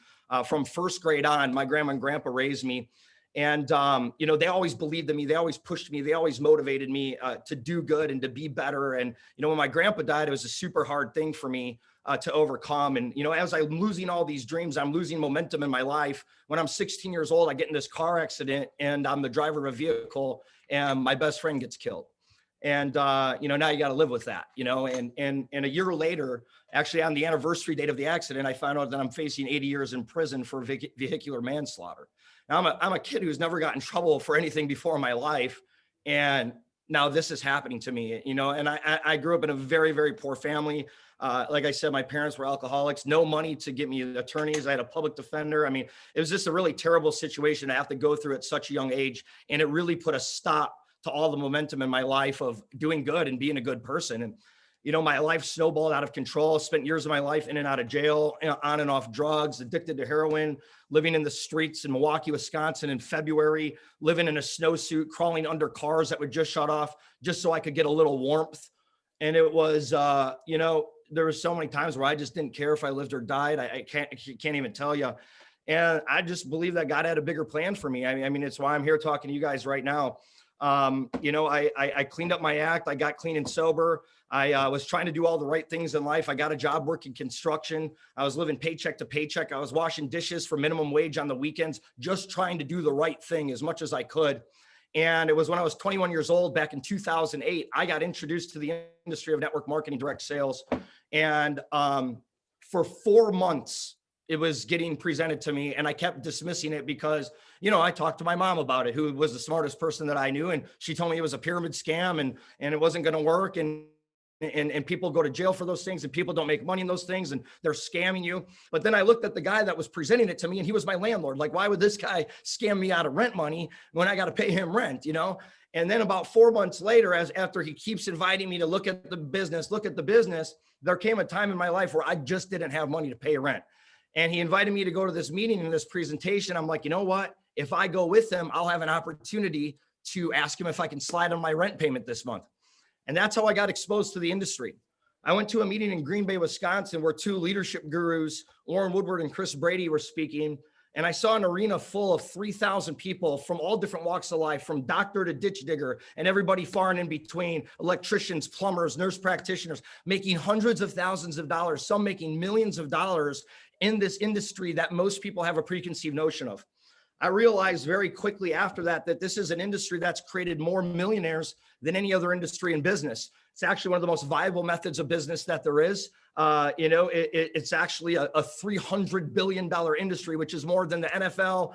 from first grade on, my grandma and grandpa raised me. And, you know, they always believed in me. They always pushed me. They always motivated me to do good and to be better. And, you know, when my grandpa died, it was a super hard thing for me to overcome. And, you know, as I'm losing all these dreams, I'm losing momentum in my life. When I'm 16 years old, I get in this car accident and I'm the driver of a vehicle and my best friend gets killed. And, you know, now you got to live with that, you know, and a year later, actually on the anniversary date of the accident, I found out that I'm facing 80 years in prison for vehicular manslaughter. Now I'm a kid who's never got in trouble for anything before in my life. And now this is happening to me, you know, and I grew up in a very, very poor family. Like I said, my parents were alcoholics, no money to get me attorneys. I had a public defender. I mean, it was just a really terrible situation to have to go through at such a young age. And it really put a stop to all the momentum in my life of doing good and being a good person. And, you know, my life snowballed out of control. Spent years of my life in and out of jail, on and off drugs, addicted to heroin, living in the streets in Milwaukee, Wisconsin in February, living in a snowsuit, crawling under cars that would just shut off just so I could get a little warmth. And it was, you know, there were so many times where I just didn't care if I lived or died. I can't even tell you. And I just believe that God had a bigger plan for me. I mean, it's why I'm here talking to you guys right now. You know, I cleaned up my act. I got clean and sober. I was trying to do all the right things in life. I got a job working construction. I was living paycheck to paycheck. I was washing dishes for minimum wage on the weekends, just trying to do the right thing as much as I could. And it was when I was 21 years old, back in 2008, I got introduced to the industry of network marketing, direct sales. And for 4 months, it was getting presented to me and I kept dismissing it because, you know, I talked to my mom about it, who was the smartest person that I knew. And she told me it was a pyramid scam and it wasn't going to work. And people go to jail for those things and people don't make money in those things and they're scamming you. But then I looked at the guy that was presenting it to me and he was my landlord. Like, why would this guy scam me out of rent money when I got to pay him rent, you know? And then about 4 months later, after he keeps inviting me to look at the business, there came a time in my life where I just didn't have money to pay rent. And he invited me to go to this meeting and this presentation. I'm like, you know what? If I go with him, I'll have an opportunity to ask him if I can slide on my rent payment this month. And that's how I got exposed to the industry. I went to a meeting in Green Bay, Wisconsin, where two leadership gurus, Warren Woodward and Chris Brady, were speaking. And I saw an arena full of 3,000 people from all different walks of life, from doctor to ditch digger and everybody far and in between, electricians, plumbers, nurse practitioners, making hundreds of thousands of dollars, some making millions of dollars in this industry that most people have a preconceived notion of. I realized very quickly after that this is an industry that's created more millionaires than any other industry in business. It's actually one of the most viable methods of business that there is. You know, it's actually a $300 billion industry, which is more than the NFL,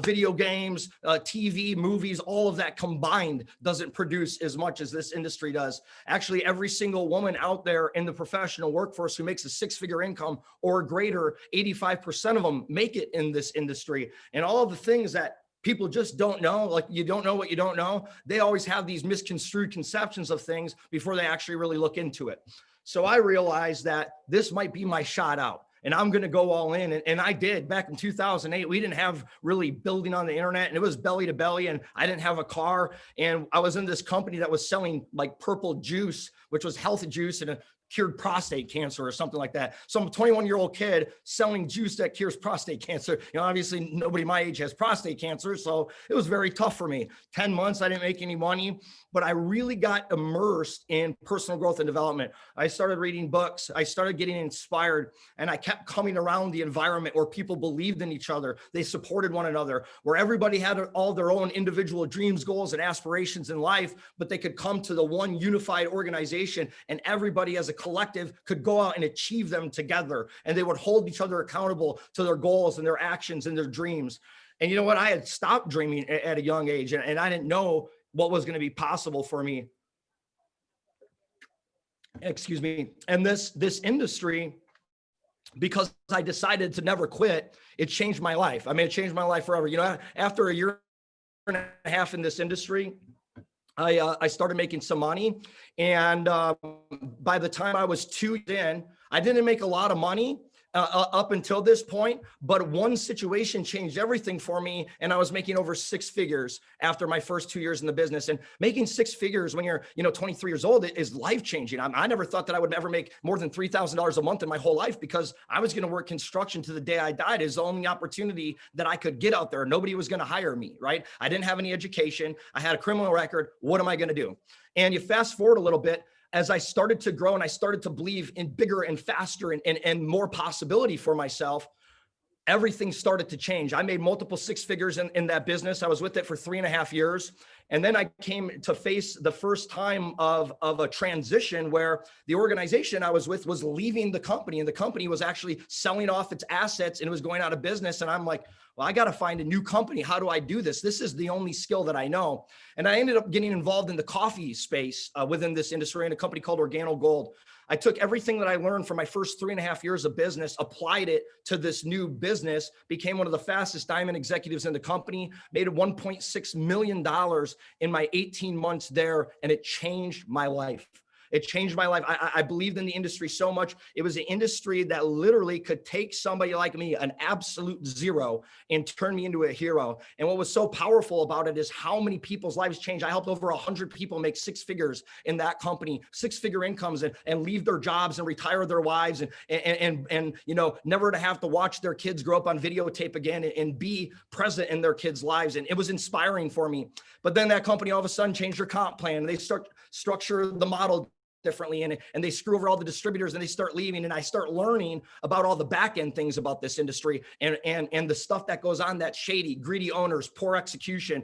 video games, TV, movies, all of that combined doesn't produce as much as this industry does. Actually, every single woman out there in the professional workforce who makes a six-figure income or greater, 85% of them make it in this industry. And all of the things that people just don't know, like you don't know what you don't know. They always have these misconstrued conceptions of things before they actually really look into it. So I realized that this might be my shot out and I'm going to go all in. And I did. Back in 2008, we didn't have really building on the internet and it was belly to belly and I didn't have a car. And I was in this company that was selling like purple juice, which was healthy juice and cured prostate cancer or something like that. So I'm a 21-year-old kid selling juice that cures prostate cancer. You know, obviously nobody my age has prostate cancer. So it was very tough for me. 10 months, I didn't make any money, but I really got immersed in personal growth and development. I started reading books. I started getting inspired and I kept coming around the environment where people believed in each other. They supported one another, where everybody had all their own individual dreams, goals, and aspirations in life, but they could come to the one unified organization and everybody as a collective could go out and achieve them together, and they would hold each other accountable to their goals and their actions and their dreams. And you know what? I had stopped dreaming at a young age, and I didn't know what was going to be possible for me. Excuse me. And this industry, because I decided to never quit, it changed my life. I mean, it changed my life forever. You know, after a year and a half in this industry, I started making some money. And by the time I was 2 years in, I didn't make a lot of money up until this point, but one situation changed everything for me. And I was making over 6 figures after my first 2 years in the business. And making 6 figures when you're, 23 years old is life-changing. I never thought that I would ever make more than $3,000 a month in my whole life, because I was going to work construction to the day I died. Is the only opportunity that I could get out there. Nobody was going to hire me, right? I didn't have any education. I had a criminal record. What am I going to do? And you fast forward a little bit, as I started to grow and I started to believe in bigger and faster and more possibility for myself, everything started to change. I made multiple 6 figures in that business. I was with it for 3.5 years. And then I came to face the first time of a transition where the organization I was with was leaving the company, and the company was actually selling off its assets and it was going out of business. And I'm like, well, I got to find a new company. How do I do this? This is the only skill that I know. And I ended up getting involved in the coffee space within this industry in a company called Organo Gold. I took everything that I learned from my first 3.5 years of business, applied it to this new business, became one of the fastest diamond executives in the company, made $1.6 million in my 18 months there, and it changed my life. It changed my life. I believed in the industry so much. It was an industry that literally could take somebody like me, an absolute zero, and turn me into a hero. And what was so powerful about it is how many people's lives changed. I helped over 100 people make 6 figures in that company, 6-figure incomes, and leave their jobs and retire their wives, and never to have to watch their kids grow up on videotape again, and be present in their kids' lives. And it was inspiring for me. But then that company all of a sudden changed their comp plan, and they start structure the model differently, and they screw over all the distributors, and they start leaving. And I start learning about all the back end things about this industry, and the stuff that goes on, that shady, greedy owners, poor execution,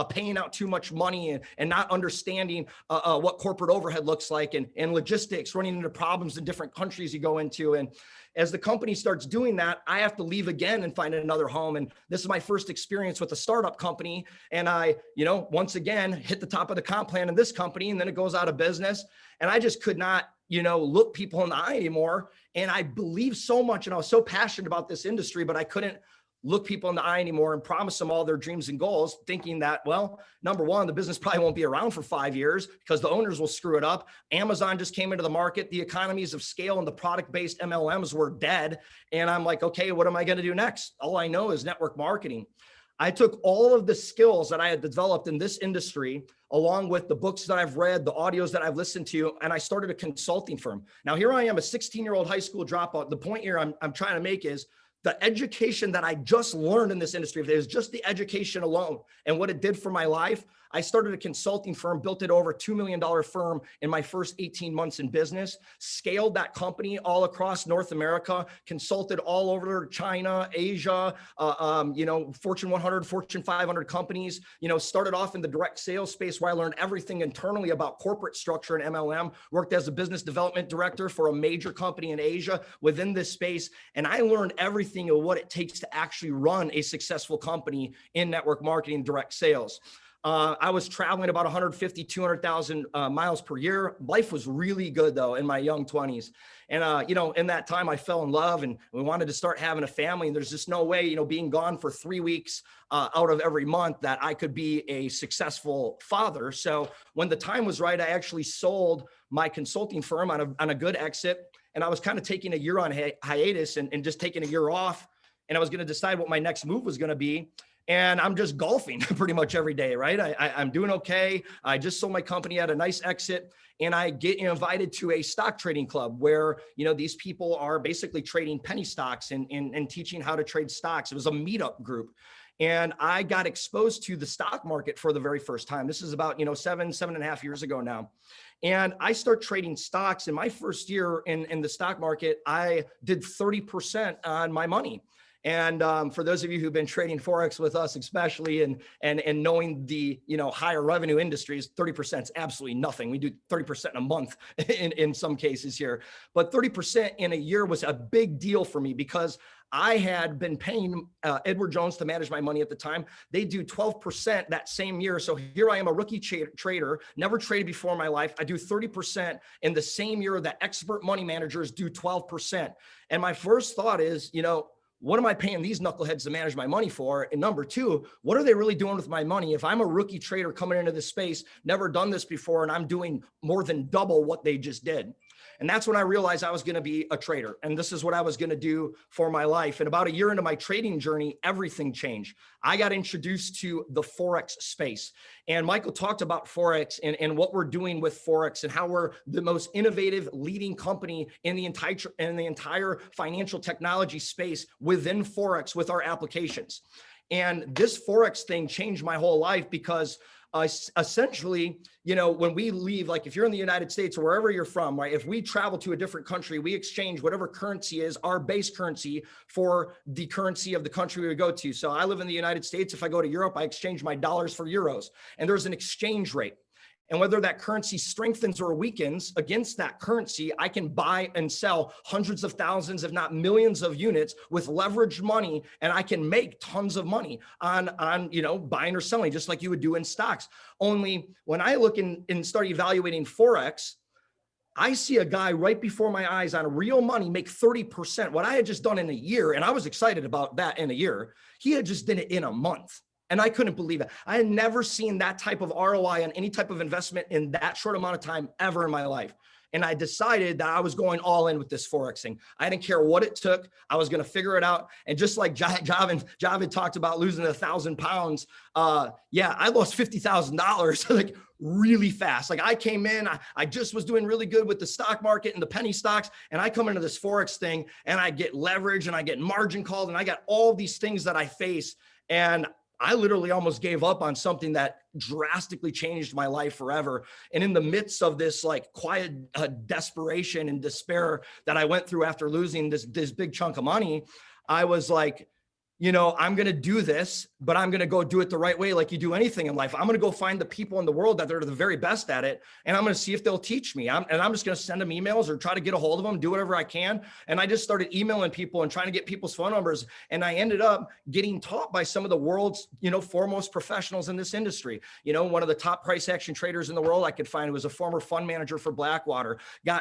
paying out too much money, and not understanding what corporate overhead looks like, and logistics, running into problems in different countries you go into. And as the company starts doing that, I have to leave again and find another home. And this is my first experience with a startup company. And I, once again, hit the top of the comp plan in this company, and then it goes out of business. And I just could not, look people in the eye anymore. And I believed so much, and I was so passionate about this industry, but I couldn't look people in the eye anymore and promise them all their dreams and goals, thinking that, well, number one, the business probably won't be around for 5 years because the owners will screw it up. Amazon just came into the market. The economies of scale and the product-based MLMs were dead. And I'm like, okay, what am I going to do next? All I know is network marketing. I took all of the skills that I had developed in this industry, along with the books that I've read, the audios that I've listened to, and I started a consulting firm. Now, here I am, a 16-year-old high school dropout. The point here I'm trying to make is the education that I just learned in this industry, if it was just the education alone and what it did for my life, I started a consulting firm, built it over $2 million firm in my first 18 months in business, scaled that company all across North America, consulted all over China, Asia, Fortune 100, Fortune 500 companies, started off in the direct sales space where I learned everything internally about corporate structure and MLM, worked as a business development director for a major company in Asia within this space. And I learned everything of what it takes to actually run a successful company in network marketing, direct sales. I was traveling about 150, 200,000 miles per year. Life was really good though in my young 20s. And, in that time I fell in love, and we wanted to start having a family, and there's just no way, being gone for 3 weeks out of every month that I could be a successful father. So when the time was right, I actually sold my consulting firm on a good exit. And I was kind of taking a year on hiatus and just taking a year off. And I was going to decide what my next move was going to be. And I'm just golfing pretty much every day, right? I'm doing okay. I just sold my company at a nice exit, and I get invited to a stock trading club where, these people are basically trading penny stocks and teaching how to trade stocks. It was a meetup group. And I got exposed to the stock market for the very first time. This is about, 7.5 years ago now. And I start trading stocks. In my first year in the stock market, I did 30% on my money. And for those of you who've been trading Forex with us, especially and knowing the, you know, higher revenue industries, 30% is absolutely nothing. We do 30% in a month in some cases here, but 30% in a year was a big deal for me because I had been paying Edward Jones to manage my money at the time. They do 12% that same year. So here I am, a rookie trader, never traded before in my life. I do 30% in the same year that expert money managers do 12%. And my first thought is, you know, what am I paying these knuckleheads to manage my money for? And number two, what are they really doing with my money? If I'm a rookie trader coming into this space, never done this before, and I'm doing more than double what they just did. And that's when I realized I was going to be a trader. And this is what I was going to do for my life. And about a year into my trading journey, everything changed. I got introduced to the Forex space. And Michael talked about Forex and what we're doing with Forex and how we're the most innovative leading company in the entire financial technology space within Forex with our applications. And this Forex thing changed my whole life because essentially, you know, when we leave, like if you're in the United States or wherever you're from, right, if we travel to a different country, we exchange whatever currency is our base currency for the currency of the country we would go to. So I live in the United States. If I go to Europe, I exchange my dollars for euros, and there's an exchange rate. And whether that currency strengthens or weakens against that currency, I can buy and sell hundreds of thousands, if not millions of units with leveraged money. And I can make tons of money on you know, buying or selling, just like you would do in stocks. Only when I look and start evaluating Forex, I see a guy right before my eyes on real money make 30%. What I had just done in a year, and I was excited about that in a year, he had just done it in a month. And I couldn't believe it. I had never seen that type of ROI on any type of investment in that short amount of time ever in my life. And I decided that I was going all in with this Forex thing. I didn't care what it took. I was going to figure it out. And just like Javid talked about losing 1,000 pounds. Yeah, I lost $50,000 like really fast. Like I came in, I just was doing really good with the stock market and the penny stocks. And I come into this Forex thing and I get leverage and I get margin called and I got all these things that I face. And I literally almost gave up on something that drastically changed my life forever. And in the midst of this like quiet desperation and despair that I went through after losing this big chunk of money, I was like, you know, I'm going to do this, but I'm going to go do it the right way. Like you do anything in life. I'm going to go find the people in the world that are the very best at it. And I'm going to see if they'll teach me. I'm just going to send them emails or try to get a hold of them, do whatever I can. And I just started emailing people and trying to get people's phone numbers. And I ended up getting taught by some of the world's, you know, foremost professionals in this industry. You know, one of the top price action traders in the world I could find was a former fund manager for Blackwater.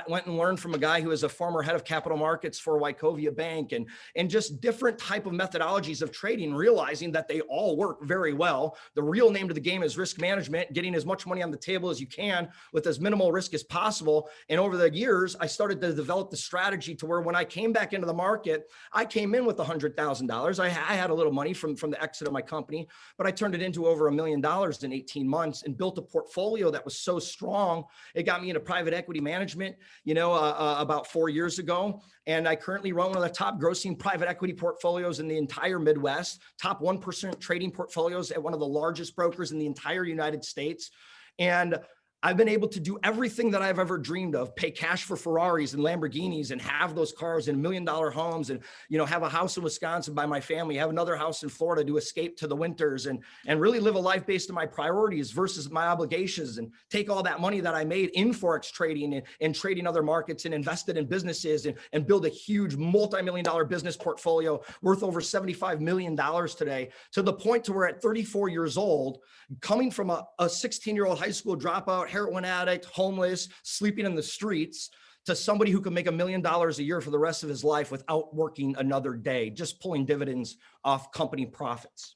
Went and learned from a guy who is a former head of capital markets for Wachovia Bank and just different type of methodologies of trading, realizing that they all work very well. The real name to the game is risk management, getting as much money on the table as you can with as minimal risk as possible. And over the years, I started to develop the strategy to where when I came back into the market, I came in with $100,000. I had a little money from the exit of my company, but I turned it into over $1 million in 18 months and built a portfolio that was so strong. It got me into private equity management, you know, about 4 years ago. And I currently run one of the top grossing private equity portfolios in the entire Midwest, top 1% trading portfolios at one of the largest brokers in the entire United States. And I've been able to do everything that I've ever dreamed of, pay cash for Ferraris and Lamborghinis and have those cars in $1 million homes and, you know, have a house in Wisconsin by my family, have another house in Florida to escape to the winters and really live a life based on my priorities versus my obligations and take all that money that I made in Forex trading and trading other markets and invested in businesses and build a huge multi-million-dollar business portfolio worth over $75 million today, to the point to where at 34 years old, coming from a 16-year-old high school dropout, heroin addict, homeless, sleeping in the streets, to somebody who can make $1 million a year for the rest of his life without working another day, just pulling dividends off company profits.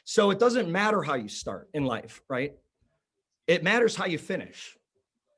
So it doesn't matter how you start in life, right? It matters how you finish.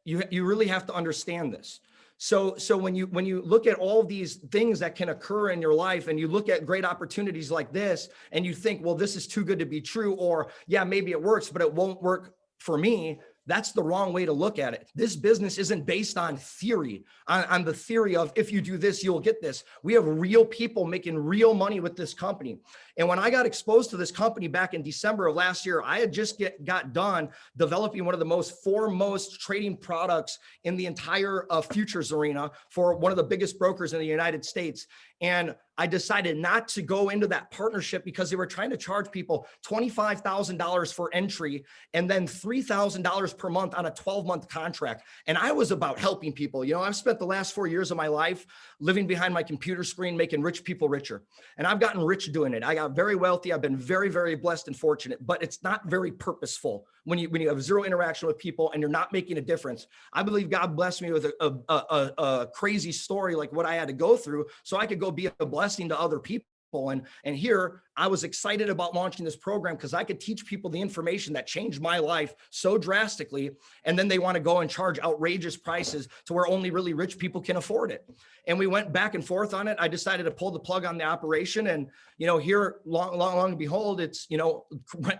You really have to understand this. So when you look at all these things that can occur in your life and you look at great opportunities like this and you think, well, this is too good to be true, or yeah, maybe it works, but it won't work for me. That's the wrong way to look at it. This business isn't based on theory, on the theory of if you do this, you'll get this. We have real people making real money with this company. And when I got exposed to this company back in December of last year, I had just got done developing one of the most foremost trading products in the entire futures arena for one of the biggest brokers in the United States. And I decided not to go into that partnership because they were trying to charge people $25,000 for entry and then $3,000 per month on a 12-month contract. And I was about helping people. You know, I've spent the last 4 years of my life living behind my computer screen, making rich people richer. And I've gotten rich doing it. I got very wealthy. I've been very, very blessed and fortunate, but it's not very purposeful when you have zero interaction with people and you're not making a difference. I believe God blessed me with a crazy story like what I had to go through so I could go be a blessing to other people. And here I was excited about launching this program because I could teach people the information that changed my life so drastically. And then they want to go and charge outrageous prices to where only really rich people can afford it. And we went back and forth on it. I decided to pull the plug on the operation. And, you know, here, long and behold, it's, you know,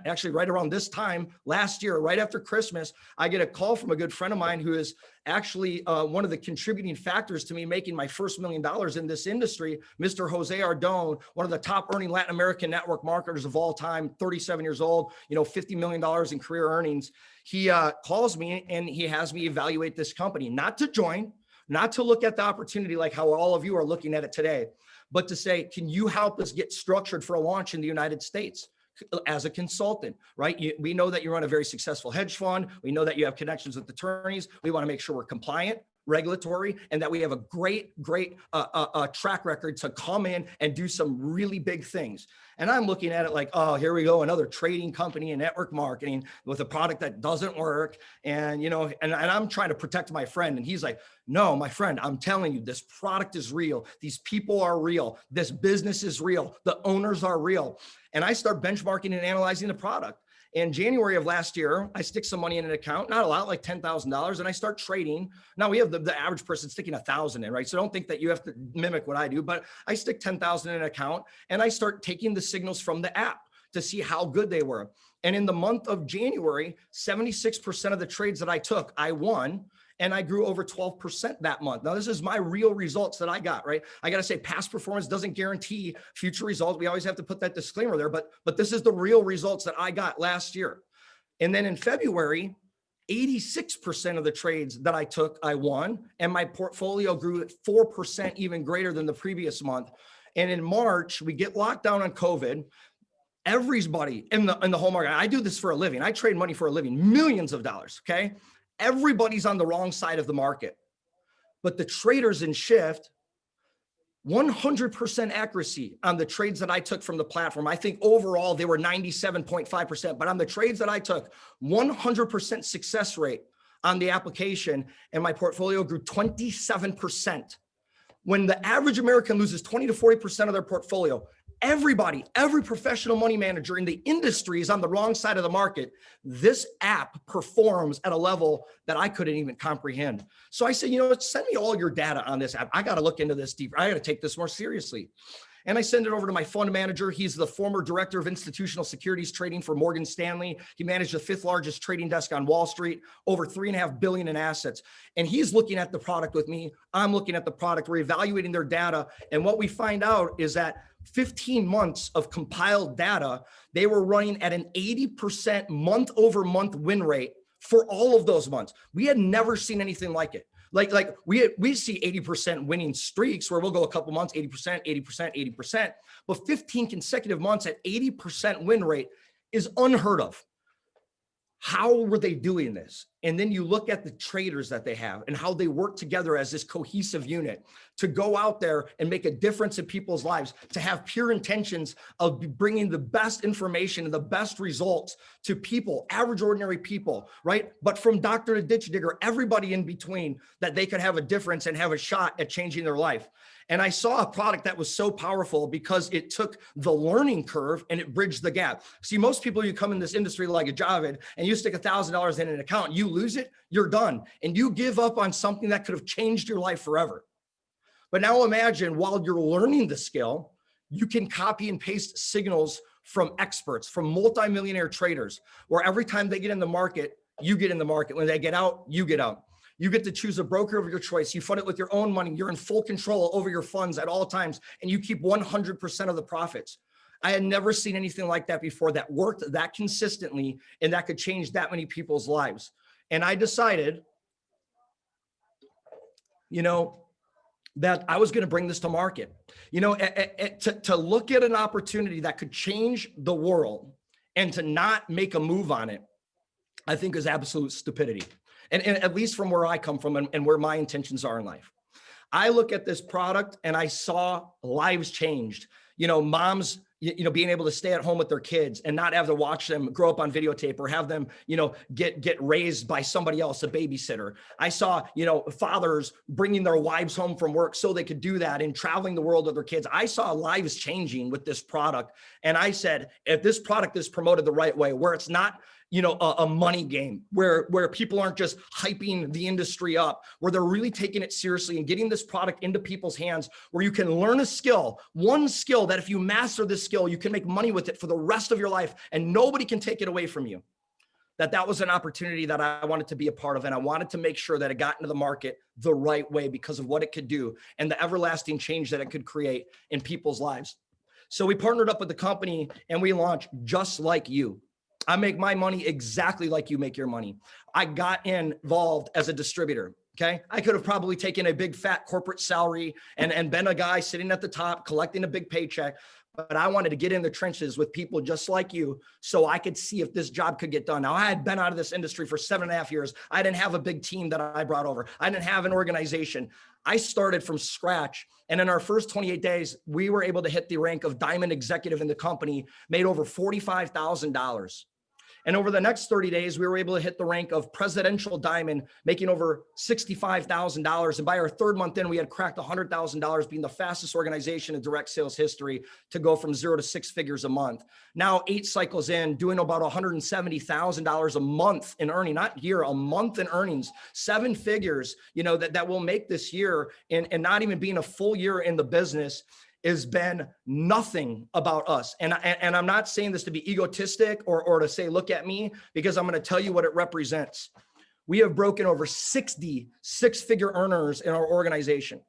actually right around this time last year, right after Christmas, I get a call from a good friend of mine who is actually one of the contributing factors to me making my first $1 million in this industry, Mr. Jose Ardon, one of the top earning Latin American network marketers of all time, 37 years old, you know, $50 million in career earnings. He calls me and he has me evaluate this company, not to join, not to look at the opportunity like how all of you are looking at it today, but to say, can you help us get structured for a launch in the United States? As a consultant, right? We know that you run a very successful hedge fund. We know that you have connections with attorneys. We want to make sure we're compliant, regulatory, and that we have a great track record to come in and do some really big things. And I'm looking at it like, oh, here we go, another trading company and network marketing with a product that doesn't work. And, you know, and I'm trying to protect my friend. And he's like, no, my friend, I'm telling you, this product is real. These people are real. This business is real. The owners are real. And I start benchmarking and analyzing the product. In January of last year, I stick some money in an account, not a lot, like $10,000, and I start trading. Now we have the average person sticking 1,000 in, right? So don't think that you have to mimic what I do, but I stick 10,000 in an account and I start taking the signals from the app to see how good they were. And in the month of January, 76% of the trades that I took, I won. And I grew over 12% that month. Now, this is my real results that I got, right? I got to say past performance doesn't guarantee future results. We always have to put that disclaimer there, but this is the real results that I got last year. And then in February, 86% of the trades that I took, I won, and my portfolio grew at 4%, even greater than the previous month. And in March, we get locked down on COVID. Everybody in the whole market, I do this for a living. I trade money for a living, millions of dollars, okay? Everybody's on the wrong side of the market, but the traders in Shift, 100% accuracy on the trades that I took from the platform. I think overall they were 97.5%, but on the trades that I took, 100% success rate on the application, and my portfolio grew 27%. When the average American loses 20 to 40% of their portfolio, everybody, every professional money manager in the industry is on the wrong side of the market. This app performs at a level that I couldn't even comprehend. So I said, you know what, send me all your data on this app. I got to look into this deeper. I got to take this more seriously. And I send it over to my fund manager. He's the former director of institutional securities trading for Morgan Stanley. He managed the 5th largest trading desk on Wall Street, over $3.5 billion in assets. And he's looking at the product with me. I'm looking at the product. We're evaluating their data. And what we find out is that 15 months of compiled data, they were running at an 80% month over month win rate for all of those months. We had never seen anything like it. Like we see 80% winning streaks where we'll go a couple months, 80%, 80%, 80%, but 15 consecutive months at 80% win rate is unheard of. How were they doing this? And then you look at the traders that they have and how they work together as this cohesive unit to go out there and make a difference in people's lives, to have pure intentions of bringing the best information and the best results to people, average, ordinary people, right? But from doctor to ditch digger, everybody in between, that they could have a difference and have a shot at changing their life. And I saw a product that was so powerful because it took the learning curve and it bridged the gap. See, most people, you come in this industry like a Javed and you stick $1,000 in an account, you lose it, you're done. And you give up on something that could have changed your life forever. But now imagine while you're learning the skill, you can copy and paste signals from experts, from multimillionaire traders, where every time they get in the market, you get in the market. When they get out, you get out. You get to choose a broker of your choice. You fund it with your own money. You're in full control over your funds at all times, and you keep 100% of the profits. I had never seen anything like that before that worked that consistently and that could change that many people's lives. And I decided, that I was going to bring this to market, to look at an opportunity that could change the world and to not make a move on it, I think is absolute stupidity. And at least from where I come from and where my intentions are in life. I look at this product and I saw lives changed, moms, being able to stay at home with their kids and not have to watch them grow up on videotape or have them, get raised by somebody else, a babysitter. I saw, fathers bringing their wives home from work so they could do that and traveling the world with their kids. I saw lives changing with this product. And I said, if this product is promoted the right way, where it's not, a money game, where people aren't just hyping the industry up, where they're really taking it seriously and getting this product into people's hands, where you can learn a skill, one skill that if you master this skill, you can make money with it for the rest of your life and nobody can take it away from you. That was an opportunity that I wanted to be a part of. And I wanted to make sure that it got into the market the right way because of what it could do and the everlasting change that it could create in people's lives. So we partnered up with the company and we launched Just Like You. I make my money exactly like you make your money. I got involved as a distributor. Okay. I could have probably taken a big fat corporate salary and been a guy sitting at the top collecting a big paycheck, but I wanted to get in the trenches with people just like you so I could see if this job could get done. Now I had been out of this industry for 7.5 years. I didn't have a big team that I brought over. I didn't have an organization. I started from scratch. And in our first 28 days, we were able to hit the rank of diamond executive in the company, made over $45,000. And over the next 30 days, we were able to hit the rank of presidential diamond, making over $65,000. And by our third month in, we had cracked $100,000, being the fastest organization in direct sales history to go from 0 to 6 figures a month. Now, 8 cycles in, doing about $170,000 a month in earning, not year, a month in earnings, 7 figures, that we'll make this year and not even being a full year in the business has been nothing about us. And I'm not saying this to be egotistic or to say, look at me, because I'm going to tell you what it represents. We have broken over 60 six-figure earners in our organization.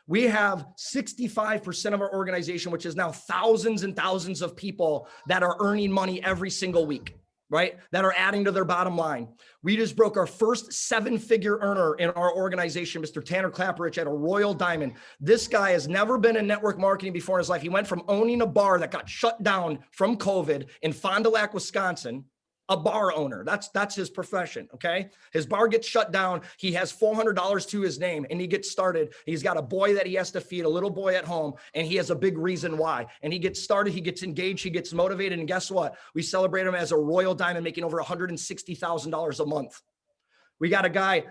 We have 65% of our organization, which is now thousands and thousands of people that are earning money every single week, right? That are adding to their bottom line. We just broke our first 7-figure earner in our organization, Mr. Tanner Clapperich at a Royal Diamond. This guy has never been in network marketing before in his life. He went from owning a bar that got shut down from COVID in Fond du Lac, Wisconsin, a bar owner. That's his profession, okay? His bar gets shut down. He has $400 to his name and he gets started. He's got a boy that he has to feed, a little boy at home, and he has a big reason why. And he gets started, he gets engaged, he gets motivated, and guess what? We celebrate him as a Royal Diamond, making over $160,000 a month. We got a guy,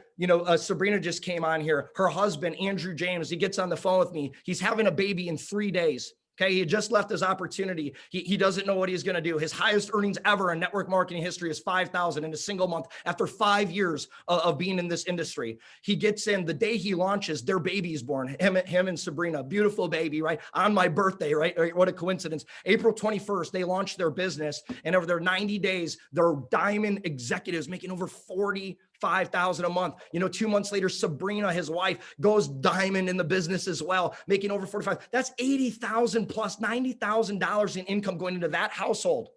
Sabrina just came on here. Her husband, Andrew James, he gets on the phone with me. He's having a baby in 3 days. Okay, he just left his opportunity. He doesn't know what he's going to do. His highest earnings ever in network marketing history is $5,000 in a single month after 5 years of being in this industry. He gets in the day he launches, their baby is born. Him and Sabrina, beautiful baby, right? On my birthday, right? What a coincidence. April 21st, they launched their business, and over their 90 days, they're diamond executives making over $45,000 a month. 2 months later, Sabrina, his wife, goes diamond in the business as well, making over 45. That's $80,000 plus $90,000 in income going into that household.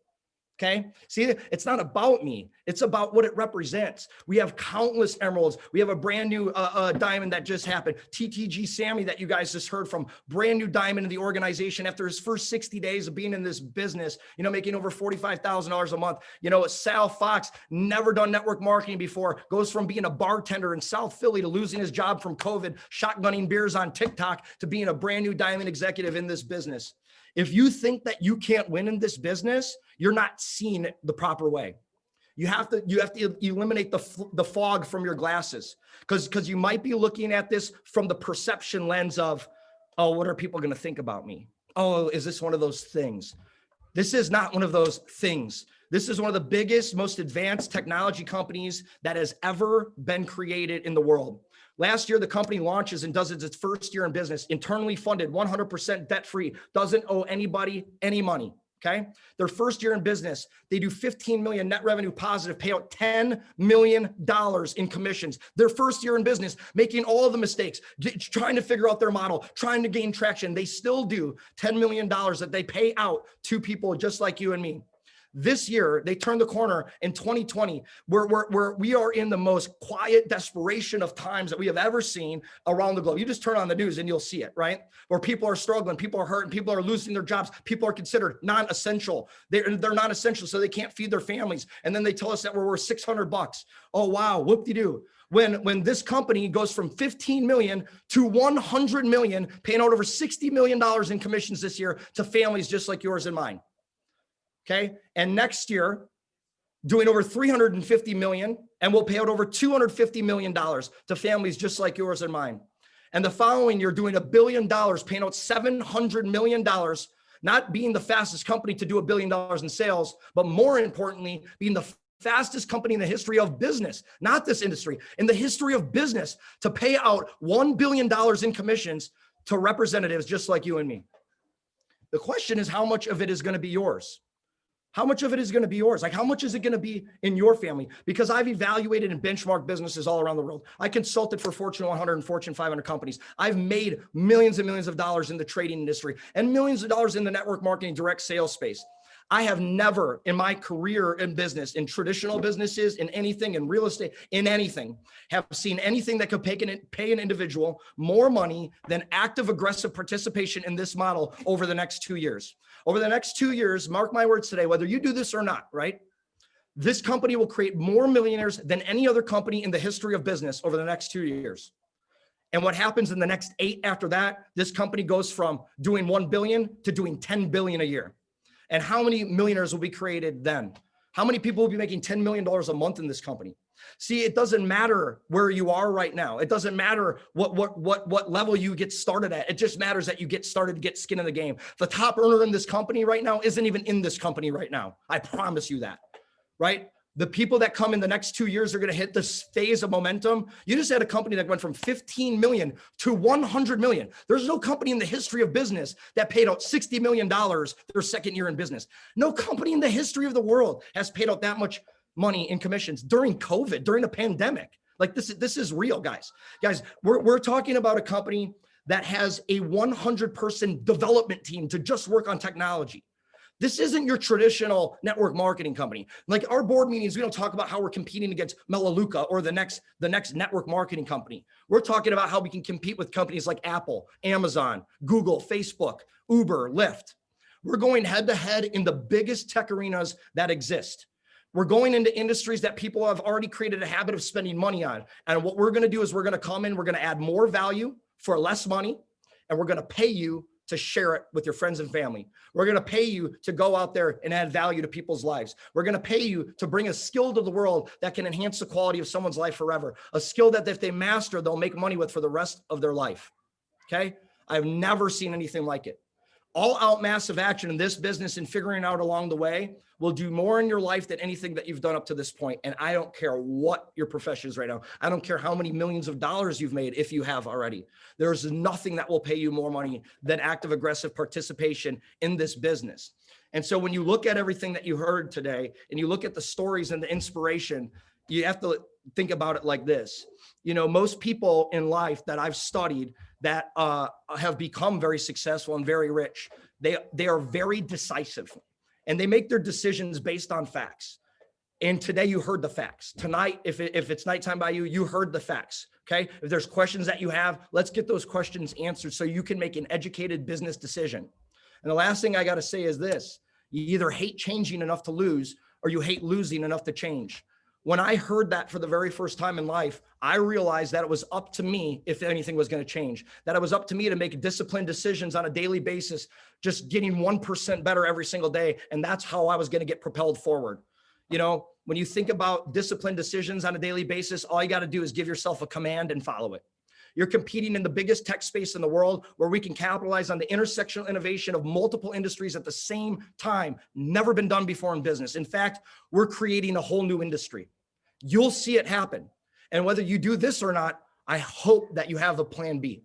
Okay. See, it's not about me. It's about what it represents. We have countless emeralds. We have a brand new diamond that just happened. TTG Sammy that you guys just heard from, brand new diamond in the organization after his first 60 days of being in this business, making over $45,000 a month. Sal Fox, never done network marketing before, goes from being a bartender in South Philly to losing his job from COVID, shotgunning beers on TikTok, to being a brand new diamond executive in this business. If you think that you can't win in this business, you're not seeing it the proper way. You have to eliminate the fog from your glasses, because you might be looking at this from the perception lens of, oh, what are people going to think about me? Oh, is this one of those things? This is not one of those things. This is one of the biggest, most advanced technology companies that has ever been created in the world. Last year, the company launches and does its first year in business, internally funded, 100% debt-free, doesn't owe anybody any money. Okay. Their first year in business, they do 15 million net revenue positive, pay out $10 million in commissions. Their first year in business, making all of the mistakes, trying to figure out their model, trying to gain traction. They still do $10 million that they pay out to people just like you and me. This year, they turned the corner in 2020, where we are in the most quiet desperation of times that we have ever seen around the globe. You just turn on the news and you'll see it, right? Where people are struggling, people are hurting, people are losing their jobs, people are considered non-essential. They're non-essential, so they can't feed their families. And then they tell us that we're worth $600. Oh, wow, whoop-de-doo. When this company goes from 15 million to 100 million, paying out over $60 million in commissions this year to families just like yours and mine. Okay. And next year, doing over 350 million, and we'll pay out over $250 million to families just like yours and mine. And the following year, doing $1 billion, paying out $700 million, not being the fastest company to do $1 billion in sales, but more importantly, being the fastest company in the history of business, not this industry, in the history of business, to pay out $1 billion in commissions to representatives just like you and me. The question is, how much of it is going to be yours? How much of it is going to be yours? Like, how much is it going to be in your family? Because I've evaluated and benchmarked businesses all around the world. I consulted for Fortune 100 and Fortune 500 companies. I've made millions and millions of dollars in the trading industry and millions of dollars in the network marketing direct sales space. I have never in my career in business, in traditional businesses, in anything, in real estate, in anything, have seen anything that could pay an individual more money than active aggressive participation in this model over the next 2 years. Over the next 2 years, mark my words today, whether you do this or not, right? This company will create more millionaires than any other company in the history of business over the next 2 years. And what happens in the next 8 after that, this company goes from doing 1 billion to doing 10 billion a year. And how many millionaires will be created then? How many people will be making $10 million a month in this company? See, it doesn't matter where you are right now. It doesn't matter what level you get started at. It just matters that you get started to get skin in the game. The top earner in this company right now isn't even in this company right now. I promise you that, right? The people that come in the next 2 years are going to hit this phase of momentum. You just had a company that went from 15 million to 100 million. There's no company in the history of business that paid out $60 million their second year in business. No company in the history of the world has paid out that much money in commissions during COVID, during a pandemic. Like this is real, guys. Guys, we're talking about a company that has a 100-person development team to just work on technology. This isn't your traditional network marketing company. Like our board meetings, we don't talk about how we're competing against Melaleuca or the next network marketing company. We're talking about how we can compete with companies like Apple, Amazon, Google, Facebook, Uber, Lyft. We're going head to head in the biggest tech arenas that exist. We're going into industries that people have already created a habit of spending money on. And what we're going to do is we're going to come in, we're going to add more value for less money, and we're going to pay you to share it with your friends and family. We're going to pay you to go out there and add value to people's lives. We're going to pay you to bring a skill to the world that can enhance the quality of someone's life forever. A skill that if they master, they'll make money with for the rest of their life. Okay. I've never seen anything like it. All out massive action in this business and figuring out along the way will do more in your life than anything that you've done up to this point. And I don't care what your profession is right now. I don't care how many millions of dollars you've made if you have already. There's nothing that will pay you more money than active aggressive participation in this business. And so when you look at everything that you heard today and you look at the stories and the inspiration, you have to think about it like this. You know, most people in life that I've studied that have become very successful and very rich, they are very decisive and they make their decisions based on facts. And today you heard the facts. Tonight, if it's nighttime by you, you heard the facts. Okay. If there's questions that you have, let's get those questions answered so you can make an educated business decision. And the last thing I got to say is this: you either hate changing enough to lose or you hate losing enough to change. When I heard that for the very first time in life, I realized that it was up to me if anything was going to change, that it was up to me to make disciplined decisions on a daily basis, just getting 1% better every single day. And that's how I was going to get propelled forward. You know, when you think about disciplined decisions on a daily basis, all you got to do is give yourself a command and follow it. You're competing in the biggest tech space in the world where we can capitalize on the intersectional innovation of multiple industries at the same time. Never been done before in business. In fact, we're creating a whole new industry. You'll see it happen. And whether you do this or not, I hope that you have a plan B.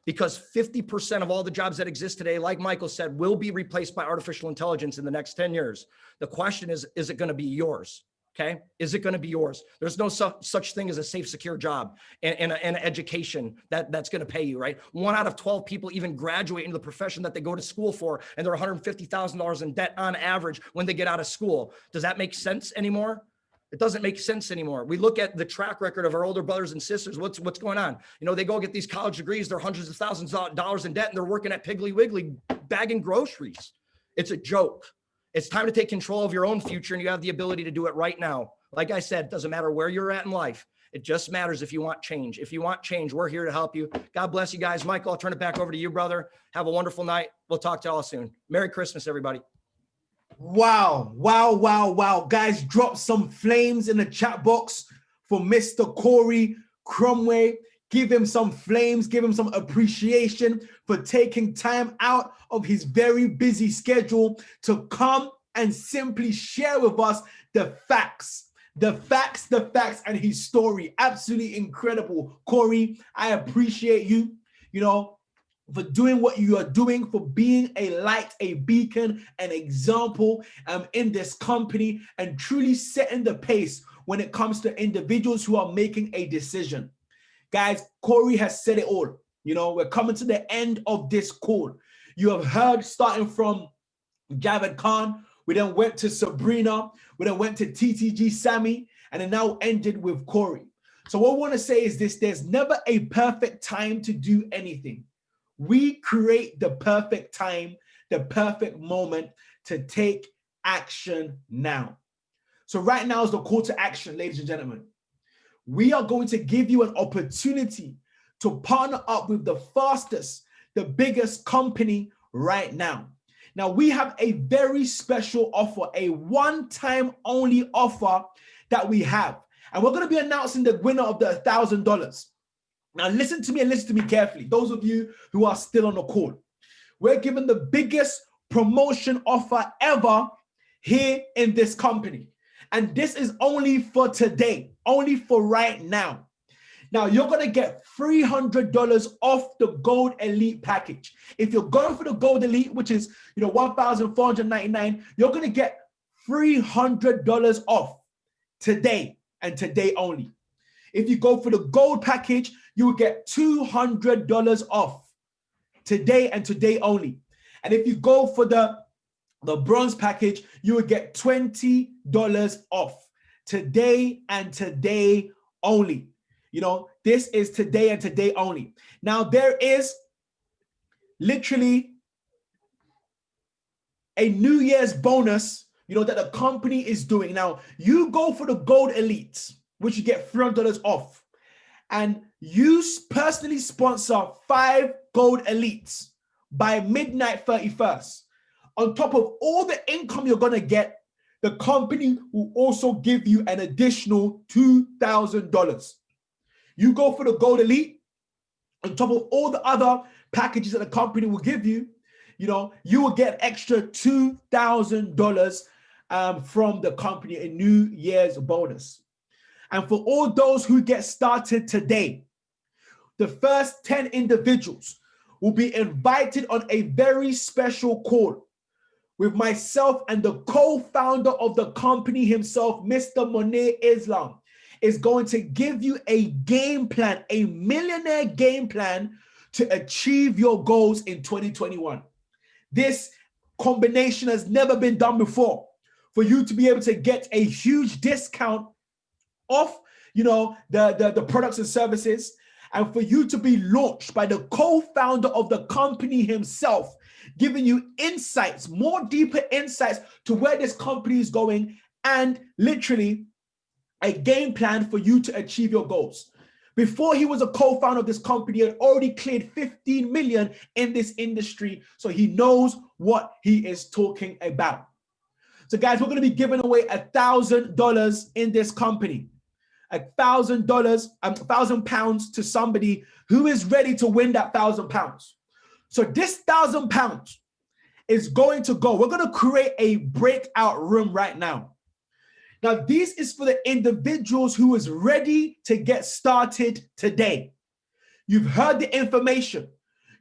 because 50% of all the jobs that exist today, like Michael said, will be replaced by artificial intelligence in the next 10 years. The question is it going to be yours? Okay. Is it going to be yours? There's no such thing as a safe, secure job and an education that's going to pay you, right? 1 out of 12 people even graduate into the profession that they go to school for, and they're $150,000 in debt on average when they get out of school. Does that make sense anymore? It doesn't make sense anymore. We look at the track record of our older brothers and sisters. What's going on? You know, they go get these college degrees. They're hundreds of thousands of dollars in debt, and they're working at Piggly Wiggly bagging groceries. It's a joke. It's time to take control of your own future, and you have the ability to do it right now. Like I said, it doesn't matter where you're at in life. It just matters if you want change. If you want change, we're here to help you. God bless you guys. Michael, I'll turn it back over to you, brother. Have a wonderful night. We'll talk to you all soon. Merry Christmas, everybody. Wow, wow, wow, wow. Guys, drop some flames in the chat box for Mr. Corey Cromwell. Give him some flames, give him some appreciation for taking time out of his very busy schedule to come and simply share with us the facts, and his story. Absolutely incredible. Corey, I appreciate you, for doing what you are doing, for being a light, a beacon, an example in this company, and truly setting the pace when it comes to individuals who are making a decision. Guys, Corey has said it all. We're coming to the end of this call. You have heard, starting from Javed Khan, we then went to Sabrina, we then went to TTG Sammy, and it now ended with Corey. So what I want to say is this: there's never a perfect time to do anything. We create the perfect time, the perfect moment to take action now. So right now is the call to action, ladies and gentlemen. We are going to give you an opportunity to partner up with the fastest, the biggest company right now. Now, we have a very special offer, a one-time only offer that we have. And we're going to be announcing the winner of the $1,000. Now, listen to me and listen to me carefully. Those of you who are still on the call, we're giving the biggest promotion offer ever here in this company. And this is only for today, only for right now. Now, you're going to get $300 off the Gold Elite package. If you're going for the Gold Elite, which is, $1,499, you're going to get $300 off today and today only. If you go for the Gold package, you will get $200 off today and today only. And if you go for the Bronze package, you will get $20 off today and today only. This is today and today only. Now, there is literally a New Year's bonus, that the company is doing. Now, you go for the Gold Elites, which you get $300 off, and you personally sponsor 5 Gold Elites by midnight 31st. On top of all the income you're going to get, the company will also give you an additional $2,000. You go for the Gold Elite, on top of all the other packages that the company will give you, you will get extra $2,000 from the company, a New Year's bonus. And for all those who get started today, the first 10 individuals will be invited on a very special call with myself and the co-founder of the company himself, Mr. Monir Islam, is going to give you a game plan, a millionaire game plan to achieve your goals in 2021. This combination has never been done before. For you to be able to get a huge discount off, the products and services, and for you to be launched by the co-founder of the company himself, giving you insights, more deeper insights to where this company is going, and literally a game plan for you to achieve your goals. Before he was a co-founder of this company, he had already cleared 15 million in this industry, so he knows what he is talking about. So guys, we're going to be giving away $1,000 in this company. $1,000, £1,000 to somebody who is ready to win that £1,000. So this £1,000 is going to go. We're going to create a breakout room right now. Now, this is for the individuals who is ready to get started today. You've heard the information.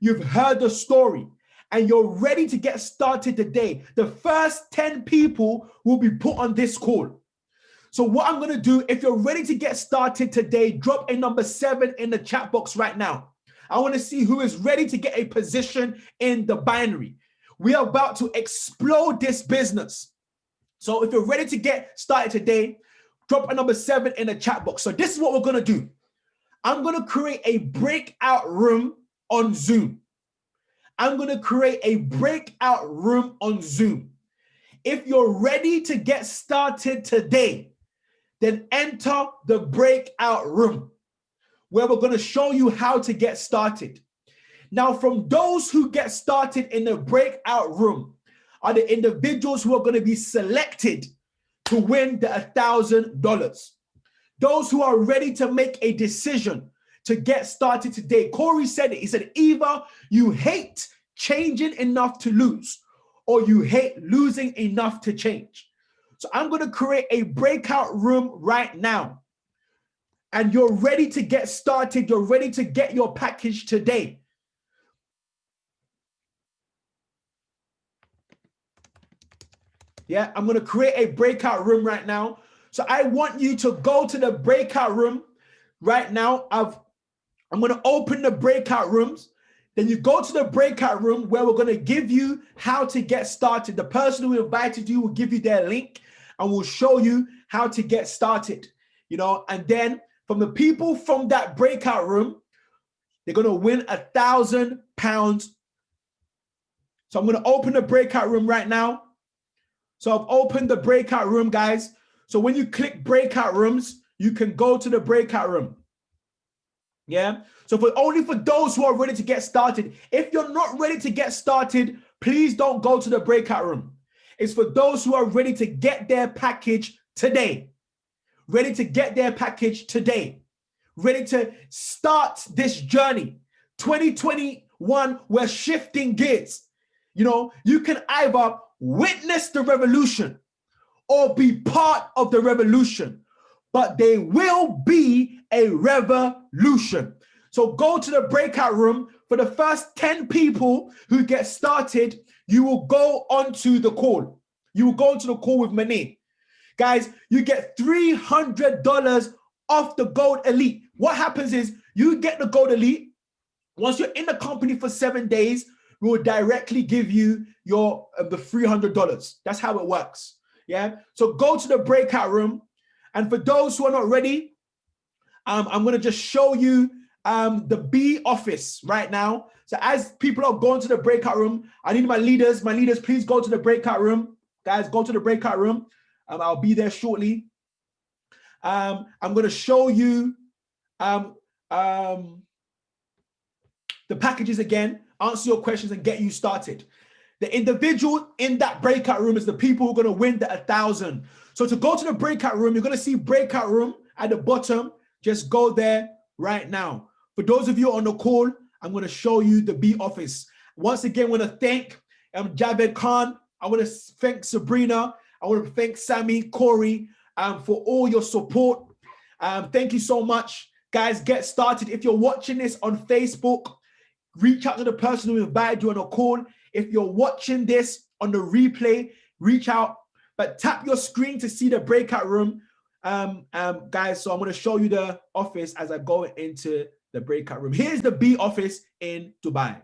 you've heard the story, and you're ready to get started today, the first 10 people will be put on this call. So what I'm going to do, if you're ready to get started today, drop a number 7 in the chat box right now. I want to see who is ready to get a position in the binary. We are about to explode this business. So if you're ready to get started today, drop a number 7 in the chat box. So this is what we're going to do. I'm going to create a breakout room on Zoom. I'm going to create a breakout room on Zoom. If you're ready to get started today, then enter the breakout room where we're going to show you how to get started. Now, from those who get started in the breakout room are the individuals who are going to be selected to win the $1,000. Those who are ready to make a decision to get started today. Corey said it. He said, either you hate changing enough to lose, or you hate losing enough to change. So I'm going to create a breakout room right now. And you're ready to get started. You're ready to get your package today. Yeah, I'm going to create a breakout room right now. So I want you to go to the breakout room right now. I'm going to open the breakout rooms. Then you go to the breakout room where we're going to give you how to get started. The person who invited you will give you their link and will show you how to get started. You know, and then from the people from that breakout room, they're going to win £1,000. So I'm going to open the breakout room right now. So I've opened the breakout room, guys. So when you click breakout rooms, you can go to the breakout room. Yeah. So only for those who are ready to get started. If you're not ready to get started, please don't go to the breakout room. It's for those who are ready to get their package today. Ready to get their package today. Ready to start this journey. 2021, we're shifting gears. You know, you can either witness the revolution or be part of the revolution, but they will be a revolution. So go to the breakout room. For the first 10 people who get started, you will go onto the call. You will go into the call with Mane. Guys, you get $300 off the Gold Elite. What happens is you get the Gold Elite. Once you're in the company for 7 days, we will directly give you your the $300. That's how it works. Yeah. So go to the breakout room. And for those who are not ready, I'm going to just show you the B office right now. So as people are going to the breakout room, I need my leaders. My leaders, please go to the breakout room. Guys, go to the breakout room. I'll be there shortly. I'm going to show you the packages again, answer your questions and get you started. The individual in that breakout room is the people who are going to win the 1,000. So to go to the breakout room, you're going to see breakout room at the bottom. Just go there right now. For those of you on the call, I'm going to show you the B office. Once again, I want to thank Javed Khan. I want to thank Sabrina. I want to thank Sammy, Corey, for all your support. Thank you so much. Guys, get started. If you're watching this on Facebook, reach out to the person who invited you on a call. If you're watching this on the replay, reach out, but tap your screen to see the breakout room. Guys, so I'm going to show you the office as I go into the breakout room. Here's the B office in Dubai.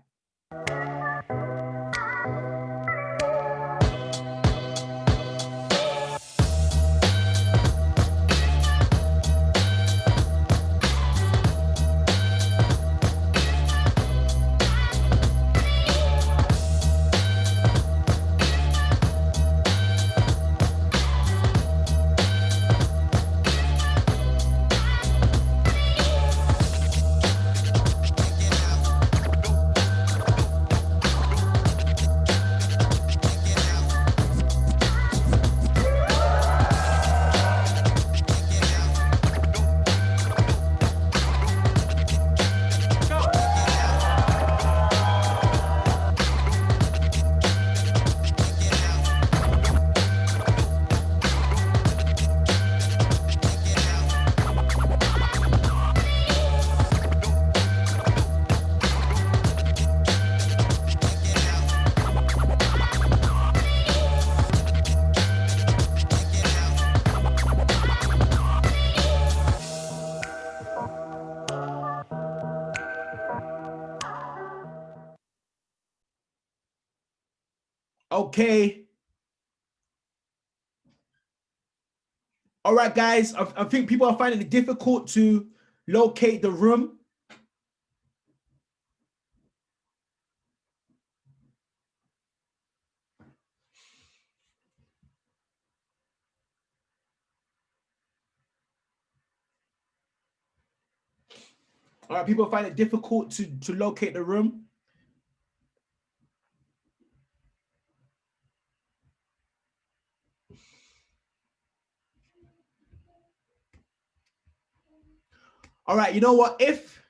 Okay. All right, guys. I think people are finding it difficult to locate the room. All right, people find it difficult to locate the room. All right, you know what? If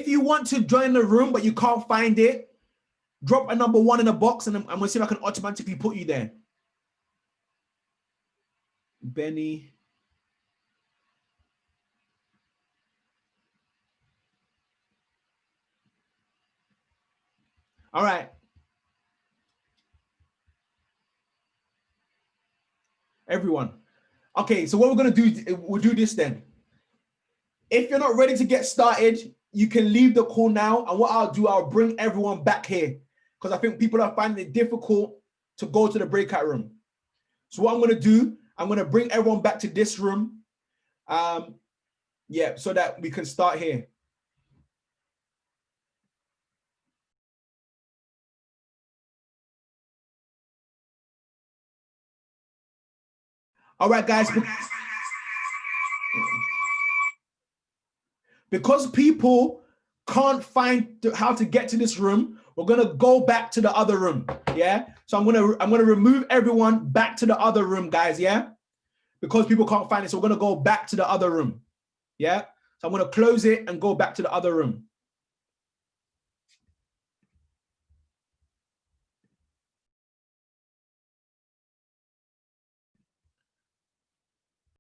you want to join the room but you can't find it, drop a number 1 in the box and I'm gonna see if I can automatically put you there. Benny. All right. Everyone. Okay, so what we're going to do, we'll do this then. If you're not ready to get started, you can leave the call now. And what I'll do, I'll bring everyone back here because I think people are finding it difficult to go to the breakout room. So what I'm going to do, I'm going to bring everyone back to this room. Yeah, so that we can start here. All right, guys. Because people can't find how to get to this room, we're gonna go back to the other room. Yeah. So I'm gonna remove everyone back to the other room, guys. Yeah. Because people can't find it, so we're gonna go back to the other room. Yeah. So I'm gonna close it and go back to the other room.